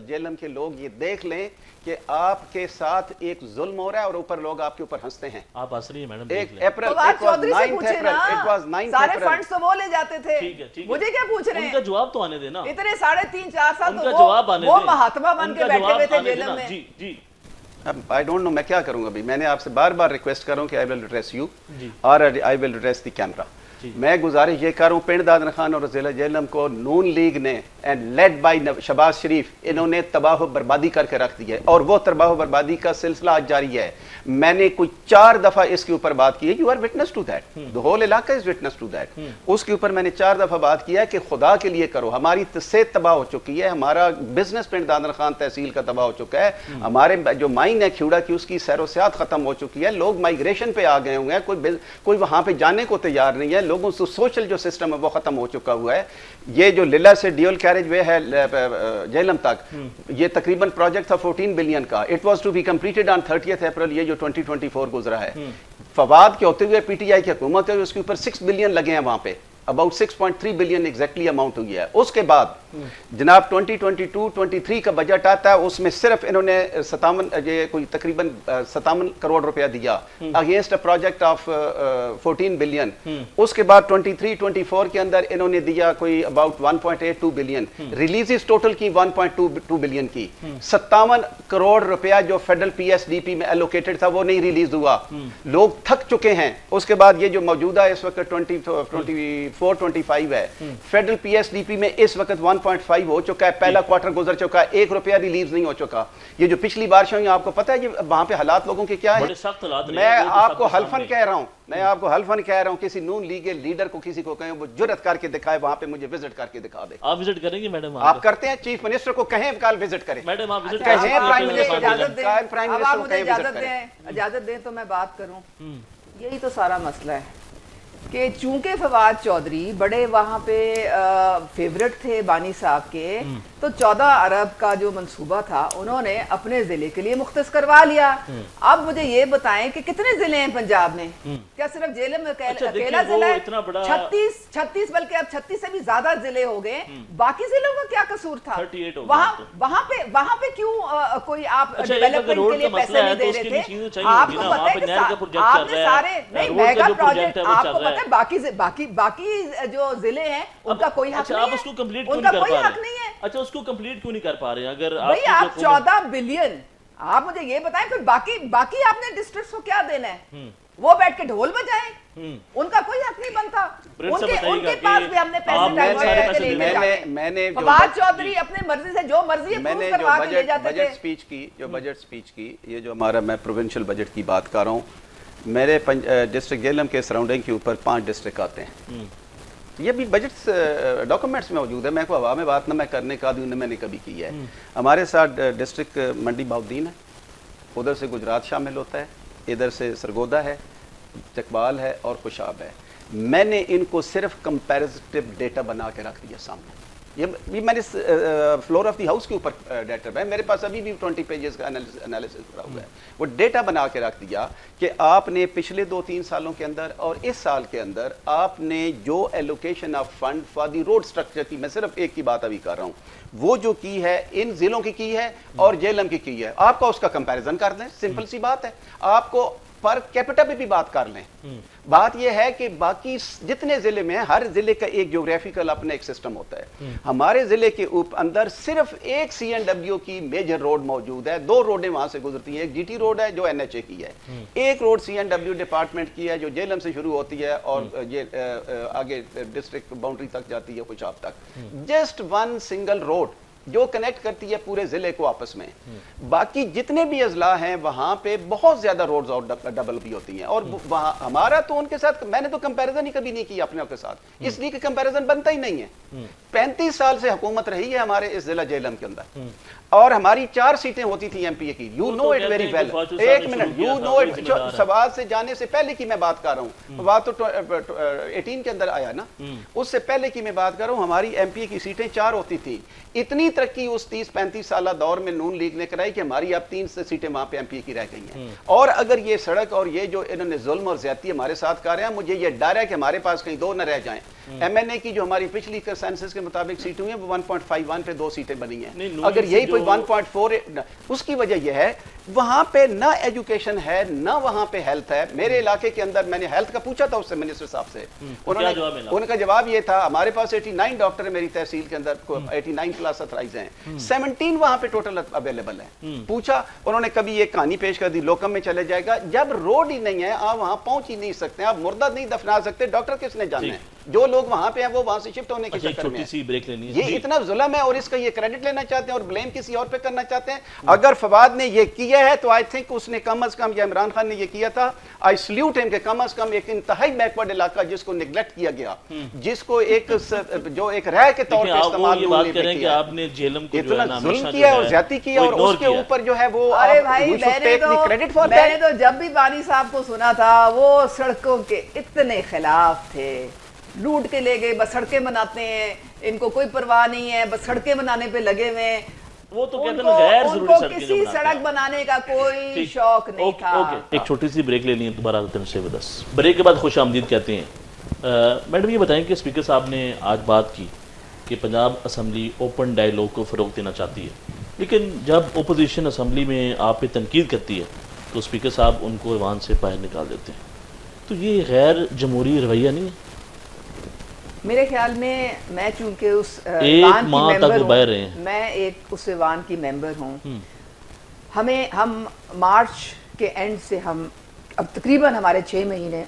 जेलम के लोग ये देख लें कि आपके साथ एक जुल्म हो रहा है और ऊपर लोग आपके ऊपर हंसते हैं। आप हंस रही हैं मैडम। एक अप्रैल सारे फंड्स तो वो ले जाते थे, मुझे क्या पूछ रहे हैं? उनका जवाब तो आने देना। इतने 3.5-4 साल तो जवाब आने वो महात्मा बन के बैठे हुए थे जेल में। जी जी, अब आई डोंट नो मैं क्या करूंगा अभी। मैंने आपसे बार बार रिक्वेस्ट कर रहा हूं कि आई विल एड्रेस यू और I will address the camera. मैं गुजारिश ये कर रहा हूँ, पिंड दादन खान और जिला जेलम को नून लीग ने एंड लेड बाय शहबाज शरीफ, इन्होंने तबाह बर्बादी करके रख दी है और वो तबाह बर्बादी का सिलसिला आज जारी है। मैंने कुछ 4 दफा इसके ऊपर बात की है, you are witness to that, the whole इलाका इज विटनेस टू दैट। उसके ऊपर मैंने 4 दफा बात किया कि खुदा के लिए करो, हमारी सेहत तबाह हो चुकी है, हमारा बिजनेस पिंड दादन खान तहसील का तबाह हो चुका है, हमारे जो माइन है खिवड़ा की उसकी सैरो सियात खत्म हो चुकी है, लोग माइग्रेशन पे आ गए हुए हैं, कोई वहां पे जाने को तैयार नहीं है, लोगों से सोशल जो सिस्टम है वो खत्म हो चुका हुआ है। ये जो लिला से ड्यूल कैरेज वे है जेलम तक, ये तकरीबन प्रोजेक्ट था 14 बिलियन का। It was to be completed on 30 April, ये जो 2024 गुजरा है। फवाद के होते हुए पीटीआई की हुकूमत है, उसके ऊपर 6 बिलियन लगे हैं, वहां पे अबाउट 6.3 बिलियन एग्जैक्टली अमाउंट हो गया है। उसके बाद जनाब 2022-23 का बजट आता है, उसमें सिर्फ इन्होंने 57 कोई तकरीबन 57 करोड़ रुपया दिया against a project of 14 billion. उसके बाद 23-24 के अंदर इन्होंने दिया कोई अबाउट 1.82 बिलियन, रिलीजेस टोटल की 1.2 बिलियन की। 57 करोड़ रुपया जो फेडरल पीएसडीपी में एलोकेटेड था वो नहीं रिलीज हुआ, लोग थक चुके हैं। उसके बाद ये जो मौजूदा इस वक्त 24-25 है, फेडरल पीएसडीपी में इस वक्त 1.5 हो चुका है, पहला क्वार्टर गुजर चुका है, 1 रुपया रिलीज नहीं हो चुका। ये जो पिछली बारिश हुई आपको पता है ये वहां पे हालात लोगों के क्या है? बड़े सख्त हालात रहे, मैं वो तो आपको सबके हल्फन सामने। कह रहा हूं, मैं आपको हल्फन कह रहा हूं, किसी नून लीग के लीडर को किसी को कहें वो जुर्रत करके दिखाए, वहां पे मुझे विजिट करके दिखा दे। आप विजिट करेंगे मैडम? आप करते हैं, चीफ मिनिस्टर को कहें कल विजिट करें। मैडम आप विजिट कहें कर सकते हैं, प्राइम अपने मिनिस्टर साथ इजाजत विजिट। दें, प्राइम अब मिनिस्टर आप को मुझे कहें विजिट इजाजत दें, इजाजत दें तो मैं बात करूं। यही तो सारा मसला है कि चूंकि फवाद चौधरी बड़े वहाँ पे फेवरेट थे बानी साहब के, तो 14 अरब का जो मंसूबा था उन्होंने अपने जिले के लिए मुख्तस करवा लिया। अब मुझे ये बताएं कि कितने जिले हैं पंजाब में? क्या सिर्फ जेलम अच्छा, देखिए, अकेला वो जिला है? इतना बड़ा 36 बल्कि अब 36 से भी ज्यादा जिले हो गए। बाकी जिलों का क्या कसूर था? 38 हो गए वहाँ पे क्यों कोई आप अच्छा, एक डेवलपमेंट रोड के लिए का पैसे मसला नहीं है दे तो रहे उसके लिए थे? चीजें चाहिए आपको होगी ना, पता वहाँ है पे कि नहर का प्रोजेक्ट चल आपने रहा है, सारे नहीं रोड का मेगा जो प्रोजेक्ट प्रोजेक्ट है वो चल आपको रहा पता है बाकी जो जिले हैं उनका कोई हक अच्छा, नहीं आप है, उसको कंप्लीट क्यों उनका नहीं कर कोई पा हक रहे? नहीं है। अच्छा, उसको कंप्लीट क्यों नहीं कर पा रहे हैं? अगर भाई आपकी आप जो 14 बिलियन, आप मुझे ये बताएं फिर बाकी आपने डिस्ट्रिक्ट्स को क्या देना है? वो बैठ के ढोल बजाएं, उनका कोई हक नहीं बनता। प्रिंस साहब बताइएगा उनके कि पास भी हमने पैसे आपने डाइवर्ट सारे करके पैसे लेके दिए। जाते हैं। मैंने जो फवाद चौधरी अपने मर्जी से जो मर्जी मैंने अप्रूव जो करवा के ले जाते थे। बजट स्पीच की, जो बजट स्पीच की, ये जो हमारा, मैं प्रोविंशियल बजट की बात कर रहा हूँ, मेरे डिस्ट्रिक्ट जेलम के सराउंडिंग के ऊपर 5 डिस्ट्रिक्ट आते हैं। ये भी बजट डॉक्यूमेंट्स में मौजूद है, मैं को हवा में बात ना मैं करने का आदि मैंने कभी की है। हमारे साथ डिस्ट्रिक्ट मंडी बहाउद्दीन है, उधर से गुजरात शामिल होता है, इधर से सरगोदा है, चकबाल है और खुशाब है। मैंने इनको सिर्फ कंपैरेटिव डेटा बना के रख दिया सामने। ये मैंने फ्लोर ऑफ द हाउस के ऊपर डेटा है, मेरे पास अभी भी 20 पेजेस का एनालिसिस पड़ा हुआ है। वो डेटा बना के रख दिया कि आपने पिछले 2-3 सालों के अंदर और इस साल के अंदर आपने जो allocation of fund for the road structure की, मैं सिर्फ एक की बात अभी कर रहा हूँ, वो जो की है इन जिलों की है और जेलम की है। आपका उसका कंपैरिजन कर लें, सिंपल सी बात है। आपको पर कैपिटा पे भी बात कर लें। बात यह है कि बाकी जितने जिले में, हर जिले का एक ज्योग्राफिकल अपना एक सिस्टम होता है। हमारे जिले के अंदर सिर्फ एक CNW की मेजर रोड मौजूद है, 2 रोडें वहां से गुजरती हैं। एक GT रोड है जो NHA की है, एक रोड CNW डिपार्टमेंट की है जो जेलम से शुरू होती है और ये आगे डिस्ट्रिक्ट बाउंड्री तक जाती है, खुशाब तक। जस्ट 1 सिंगल रोड जो कनेक्ट करती है पूरे जिले को आपस में। बाकी जितने भी अजला हैं वहां पे बहुत ज्यादा रोड्स और डबल भी होती हैं, और वहां हमारा तो उनके साथ, मैंने तो कंपैरिजन ही कभी नहीं किया अपने के साथ, इसलिए कि कंपैरिजन बनता ही नहीं है। 35 साल से हुकूमत रही है हमारे इस जिला जेलम के अंदर, और हमारी 4 सीटें होती थी MPA की। You know it very well. एक मिनट, यू नो इट। सवाल से जाने से पहले की मैं बात कर रहा हूँ, बात तो 18 के अंदर आया ना, उससे पहले की मैं बात कर रहा हूँ। हमारी MPA की सीटें 4 होती थी। इतनी तरक्की उस 30-35 साल दौर में नून लीग ने कराई कि हमारी अब 3 सीटें वहां पे MPA की रह गई हैं। और अगर ये सड़क और ये जो इन्होंने जुल्म और ज्यादती हमारे साथ कर रहे हैं, मुझे ये डर है कि हमारे पास कहीं 2 न रह जाएं। MNA की जो हमारी पिछली सेंसस के मुताबिक सीटें हुई हैं, वो 1.51 पे 2 सीटें बनी हैं। अगर यही कोई 1.4, उसकी वजह यह है वहां पे ना एजुकेशन है, ना वहां पे हेल्थ है। मेरे इलाके के अंदर मैंने हेल्थ का पूछा था उससे, मिनिस्टर साहब से, उनका जवाब ये था, हमारे पास 89 डॉक्टर है मेरी तहसील के अंदर, 89 प्लस अथराइज हैं, 17 वहां पे टोटल अवेलेबल है। पूछा उन्होंने, कभी ये कहानी पेश कर दी, लोकम में चले जाएगा। जब रोड ही नहीं है, आप वहां पहुंच ही नहीं सकते, आप मुर्दा नहीं दफना सकते, डॉक्टर किसने जाना है? जो लोग वहां पे हैं वो वहां से शिफ्ट होने के चक्कर में है। ये इतना जुल्म है और इसका ये क्रेडिट लेना चाहते हैं और ब्लेम किसी और पे करना चाहते हैं। अगर फवाद ने ये किया है तो आई थिंक उसने कम अज कम, या इमरान खान ने ये किया था, आई सल्यूट हिम, के कम अज कम एक इंतहाई बैकवर्ड इलाका जिसको निगलेक्ट किया गया, जिसको जो एक राय के तौर पे इस्तेमाल आपने जेलम को इतना जुल्म किया और ज्यादती किया, और उसके ऊपर जो है वो, अरे भाई मैंने तो जब भी बानी साहब को सुना था वो सड़कों के इतने खिलाफ थे, लूट के ले गए, बस सड़कें बनाते हैं, इनको कोई परवाह नहीं है, बस सड़कें बनाने पे लगे हुए हैं। वो तो कहते हैं गैर जरूरी सड़कें किसी सड़क बनाने का कोई शौक नहीं था। एक छोटी सी ब्रेक ले लिए, दोबारा आते हैं से 10 ब्रेक के बाद खुश आमदीद कहते हैं। मैडम ये बताएं कि स्पीकर साहब ने आज बात की कि पंजाब असम्बली ओपन डायलॉग को फ़रोग देना चाहती है, लेकिन जब अपोजिशन असम्बली में आप पे तनकीद करती है तो स्पीकर साहब उनको ईवान से बाहर निकाल देते हैं। तो ये गैर जमहूरी रवैया नहीं है? मेरे ख्याल में, मैं चूंकि उस एक माह तक वो बह रहे हैं, मैं एक उस ईवान की मेंबर हूँ। हम मार्च के एंड से, हम अब तकरीबन हमारे 6 महीने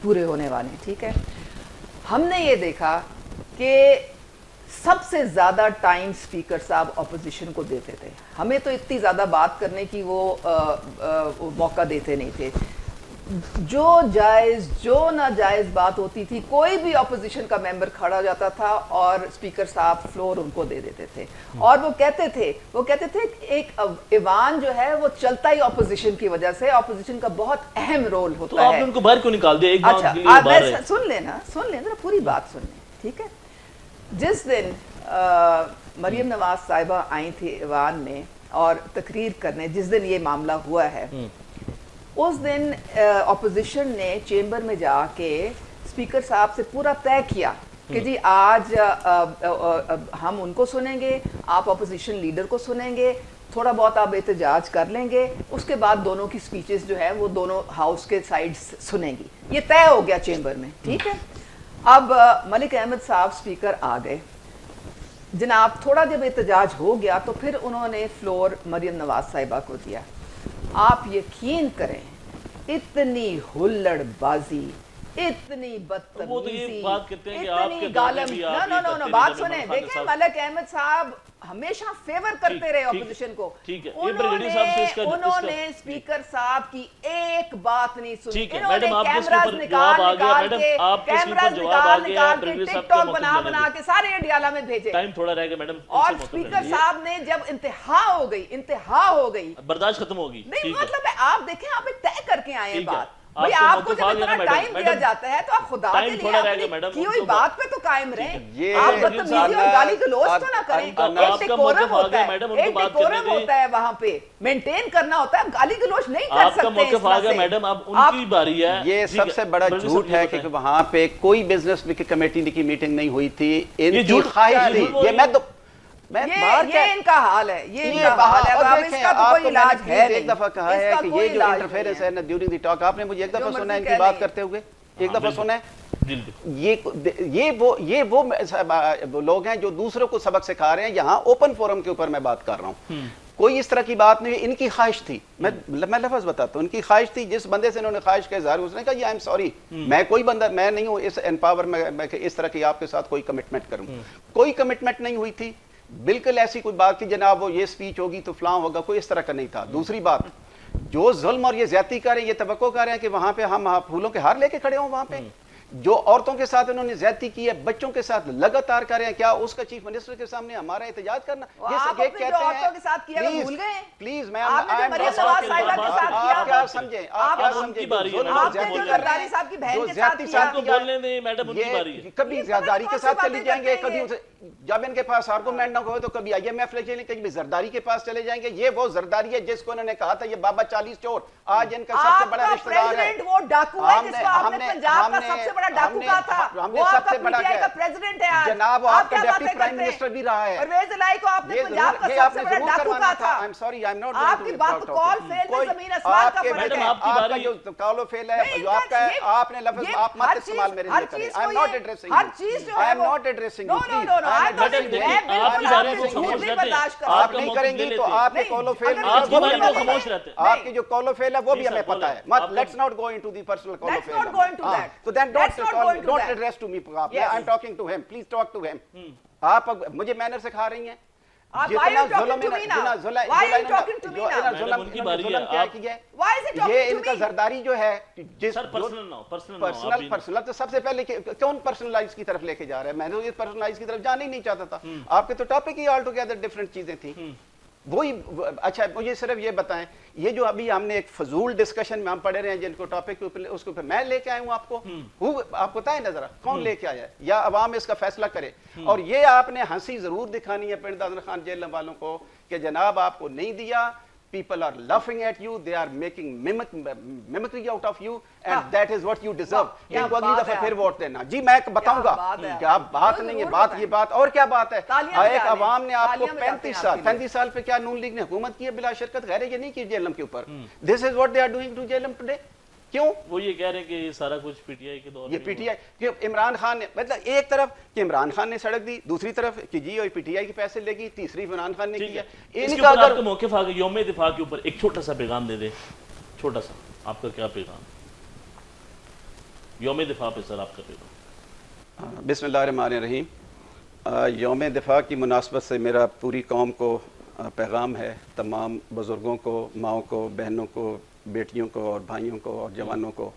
पूरे होने वाले हैं, ठीक है। हमने ये देखा कि سب سے زیادہ ٹائم اسپیکر صاحب اپوزیشن کو دیتے تھے. ہمیں تو اتنی زیادہ بات کرنے کی وہ موقع دیتے نہیں تھے. جو جائز جو ناجائز بات ہوتی تھی کوئی بھی اپوزیشن کا ممبر کھڑا ہو جاتا تھا اور اسپیکر صاحب فلور ان کو دے دیتے تھے. اور وہ کہتے تھے ایک ایوان جو ہے وہ چلتا ہی اپوزیشن کی وجہ سے, اپوزیشن کا بہت اہم رول ہوتا ہے. تو آپ نے ان کو باہر کیوں نکال دیا؟ ایک بات کے لیے اچھا باہر ہے. سن لیں ذرا پوری بات سن لیں, ٹھیک ہے. جس دن مریم نواز صاحبہ آئی تھی ایوان میں اور تقریر کرنے, جس دن یہ معاملہ ہوا ہے, اس دن اپوزیشن نے چیمبر میں جا کے اسپیکر صاحب سے پورا طے کیا کہ جی آج ہم ان کو سنیں گے, آپ اپوزیشن لیڈر کو سنیں گے, تھوڑا بہت آپ احتجاج کر لیں گے, اس کے بعد دونوں کی سپیچز جو ہے وہ دونوں ہاؤس کے سائڈ سنیں گی. یہ طے ہو گیا چیمبر میں, ٹھیک ہے. اب ملک احمد صاحب اسپیکر آ گئے جناب, تھوڑا جب احتجاج ہو گیا تو پھر انہوں نے فلور مریم نواز صاحبہ کو دیا. آپ یقین کریں اتنی ہلڑ بازی, اتنی بدتمیزی, اتنی گالم, نو بات سنیں. دیکھیں ملک احمد صاحب ہمیشہ فیور کرتے رہے اپوزیشن کو. انہوں نے اسپیکر صاحب کی ایک بات نہیں سنی. انہوں نے کیمراز نکال کے ٹک ٹاک بنا کے سارے انڈیالا میں بھیجے. ٹائم تھوڑا رہ گیا میڈم. اور اسپیکر صاحب نے جب انتہا ہو گئی برداشت ختم ہوگی. نہیں مطلب آپ دیکھیں, آپ ایک طے کر کے آئے ہیں بات. بھئی آپ کو جب اتنا ٹائم دیا جاتا ہے تو آپ خدا کے لیے اپنی کی ہوئی بات پہ تو قائم رہیں. آپ بدتمیزی اور گالی گلوچ تو نہ کریں. ایک ڈیکورم ہوتا ہے وہاں پہ, مینٹین کرنا ہوتا ہے. گالی گلوچ نہیں کر سکتے. آپ کا موقف آ گیا میڈم, اب ان کی باری ہے. یہ سب سے بڑا جھوٹ ہے کہ وہاں پہ کوئی بزنس کمیٹی کی میٹنگ نہیں ہوئی تھی. ان کی خواہش تھی, یہ میں تو یہ ان کا حال ہے, یہ ان کا حال ہے. اب اس کا تو کوئی علاج ہے نہیں. ایک دفعہ کہا ہے کہ یہ جو انٹرفیرنس ہے نا ڈیورنگ دی ٹاک, آپ نے مجھے ایک دفعہ سنا ہے ان کی بات کرتے ہوئے, ایک دفعہ سنا ہے. یہ وہ لوگ ہیں جو دوسروں کو سبق سکھا رہے ہیں. یہاں اوپن فورم کے اوپر میں بات کر رہا ہوں, کوئی اس طرح کی بات نہیں. ان کی خواہش تھی, میں لفظ بتاتا ہوں, ان کی خواہش تھی. جس بندے سے انہوں نے خواہش کا اظہار, اس نے کہا آئی ایم سوری, میں کوئی بندہ میں نہیں ہوں اس امپاور میں اس طرح کی آپ کے ساتھ کوئی کمٹمنٹ کروں. کوئی کمٹمنٹ نہیں ہوئی تھی. بالکل ایسی کوئی بات کہ جناب وہ یہ سپیچ ہوگی تو فلاں ہوگا, کوئی اس طرح کا نہیں تھا. دوسری بات, جو ظلم اور یہ زیادتی کر رہے ہیں, یہ توقع کر رہے ہیں کہ وہاں پہ ہم پھولوں کے ہار لے کے کھڑے ہوں. وہاں پہ جو عورتوں کے ساتھ انہوں نے زیادتی کی ہے, بچوں کے ساتھ لگاتار کر رہے ہیں, کیا اس کا چیف منسٹر کے سامنے ہمارا احتجاج کرنا؟ یہ کہتے ہیں پلیز میں آپ کیا سمجھیں, آپ کیا سمجھیں کبھی زیاداری کے ساتھ چلی جائیں گے, کبھی جب ان کے پاس آرگومنٹ نہ ہو تو کبھی آئی ایم ایف لے چلیں, کبھی زرداری کے پاس چلے جائیں گے. یہ وہ زرداری ہے جس کو انہوں نے کہا تھا یہ بابا 40 چور, آج ان کا سب سے بڑا رشتہ دار ہے. وہ ڈاکو ہے جس کو آپ نے پنجاب کا سب سے بڑا ڈاکو کہا تھا, وہ آپ کا پی ٹی آئی کا پریزیڈنٹ ہے آج. جناب وہ آپ کا ڈیپٹی پرائم منسٹر بھی رہا ہے. پرویز الہی کو آپ نے پنجاب کا سب سے بڑا ڈاکو کہا تھا. I am sorry, I am not آپ کی بات کال فیل میں زمین آسمان کا فرق ہے. آپ کا جو کال فیل ہے, جو آپ کا ہے, آپ نے لفظ آپ مت استعمال میرے لیے کریں. آئی ایم ناٹ ایڈریسنگ ہر چیز جو ہے آئی ایم ناٹ ایڈریسنگ نو نو نو آپ نہیں کریں گی تو آپ کے کال فیل, آپ کی جو کال فیل ہے وہ بھی ہمیں پتا ہے. مت let's not go into the personal call feel. تو then don't address to me. I am talking to him, please talk to him. آپ مجھے مینر سکھا رہی ہیں. جتنا ظلم کیا کیا ہے, یہ ان کا زرداری جو ہے, پرسنل تو سب سے پہلے کون پرسنلائز کی طرف لے کے جا رہا ہے. میں نے پرسنلائز کی طرف جانا ہی نہیں چاہتا تھا. آپ کے تو ٹاپک ہی آل ٹوگیدر ڈفرنٹ چیزیں تھیں. وہی اچھا مجھے صرف یہ بتائیں, یہ جو ابھی ہم نے ایک فضول ڈسکشن میں ہم پڑھے رہے ہیں جن کو ٹاپک اس کو میں لے کے آیا ہوں, آپ کو بتائیں نظر کون لے کے آیا ہے, یا عوام اس کا فیصلہ کرے. اور یہ آپ نے ہنسی ضرور دکھانی ہے پنڈ دادر خان جیل والوں کو کہ جناب آپ کو نہیں دیا, people are laughing at you, they are making mimicry out of you, and that is what you deserve. ان کو اگلی دفعہ پھر ووٹ دینا. جی میں بتاؤں گا کیا بات نہیں ہے, یہ بات اور کیا بات ہے. ایک عوام نے آپ کو 35 سال پہ کیا نون لیگ نے حکومت کی ہے بلا شرکت, غیر یہ نہیں کی جیلم کے اوپر. This is what they are doing to Jhelum today. کیوں وہ یہ کہہ رہے ہیں کہ یہ سارا کچھ پی ٹی آئی کے دور, یہ پی ٹی آئی کہ عمران خان نے, مطلب ایک طرف کہ عمران خان نے سڑک دی, دوسری طرف کہ جی اور پی ٹی آئی کے پیسے لے گی, تیسری عمران خان نے کیا. اس کے اوپر آپ کا موقف آ گیا یوم دفاع کے اوپر, ایک چھوٹا سا پیغام دے دیں, چھوٹا سا آپ کا کیا پیغام یوم دفاع پہ سر, آپ کا پیغام. بسم اللہ الرحمن الرحیم. یوم دفاع کی مناسبت سے میرا پوری قوم کو پیغام ہے، تمام بزرگوں کو، ماؤں کو، بہنوں کو، بیٹیوں کو اور بھائیوں کو اور جوانوں کو،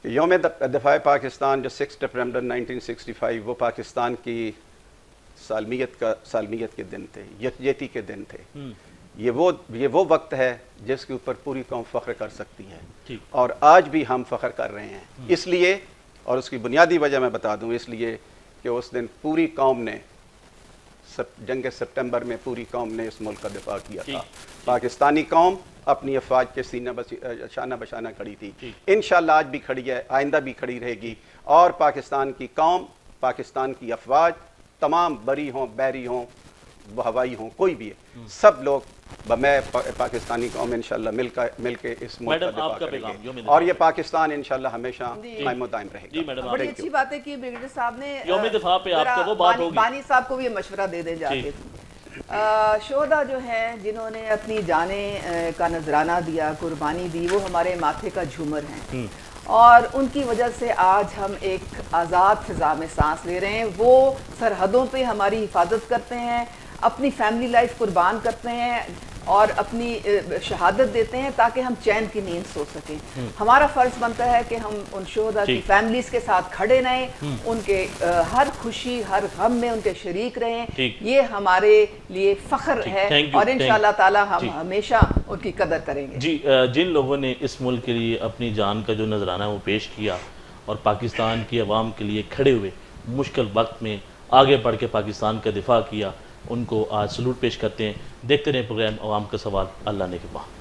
کہ یوم دفاع پاکستان جو 6 سپٹمبر 1965 وہ پاکستان کی سالمیت کے دن تھے، یکجہتی کے دن تھے۔ یہ وہ وقت ہے جس کے اوپر پوری قوم فخر کر سکتی ہے، اور آج بھی ہم فخر کر رہے ہیں۔ اس لیے، اور اس کی بنیادی وجہ میں بتا دوں، اس لیے کہ اس دن پوری قوم نے، جنگ سپٹمبر میں پوری قوم نے اس ملک کا دفاع کیا تھا۔ پاکستانی قوم اپنی افواج کے سینہ شانہ بشانہ کھڑی تھی، انشاءاللہ آج بھی کھڑی ہے، آئندہ بھی کھڑی رہے گی، اور پاکستان کی قوم، پاکستان کی افواج، تمام بری ہوں، بحری ہوں، ہوائی ہوں، کوئی بھی ہے، سب لوگ میں پاکستانی قوم انشاءاللہ مل کے اس ملک کا دفاع کریں گے، اور یہ پاکستان انشاءاللہ ہمیشہ قائم و دائم رہے گا۔ بڑی اچھی بات ہے کہ بریگیڈیئر صاحب نے یوم دفاع پہ آپ کا وہ بات ہوگی، بانی صاحب کو بھی یہ مشورہ دے دیں جا کے۔ شہداء جو ہیں جنہوں نے اپنی جانیں کا نذرانہ دیا، قربانی دی، وہ ہمارے ماتھے کا جھومر ہیں، اور ان کی وجہ سے آج ہم ایک آزاد فضا میں سانس لے رہے ہیں۔ وہ سرحدوں پہ ہماری حفاظت کرتے ہیں، اپنی فیملی لائف قربان کرتے ہیں اور اپنی شہادت دیتے ہیں تاکہ ہم چین کی نیند سو سکیں۔ ہمارا فرض بنتا ہے کہ ہم ان شہداء کی فیملیز کے ساتھ کھڑے رہیں، ان کے ہر خوشی ہر غم میں ان کے شریک رہیں، یہ ہمارے لیے فخر ہے، اور انشاءاللہ تعالی ہم ہمیشہ ان کی قدر کریں گے۔ جی، جن لوگوں نے اس ملک کے لیے اپنی جان کا جو نذرانہ وہ پیش کیا اور پاکستان کی عوام کے لیے کھڑے ہوئے، مشکل وقت میں آگے بڑھ کے پاکستان کا دفاع کیا، ان کو آج سلوٹ پیش کرتے ہیں۔ دیکھتے رہیں پروگرام عوام کا سوال۔ اللہ نے کے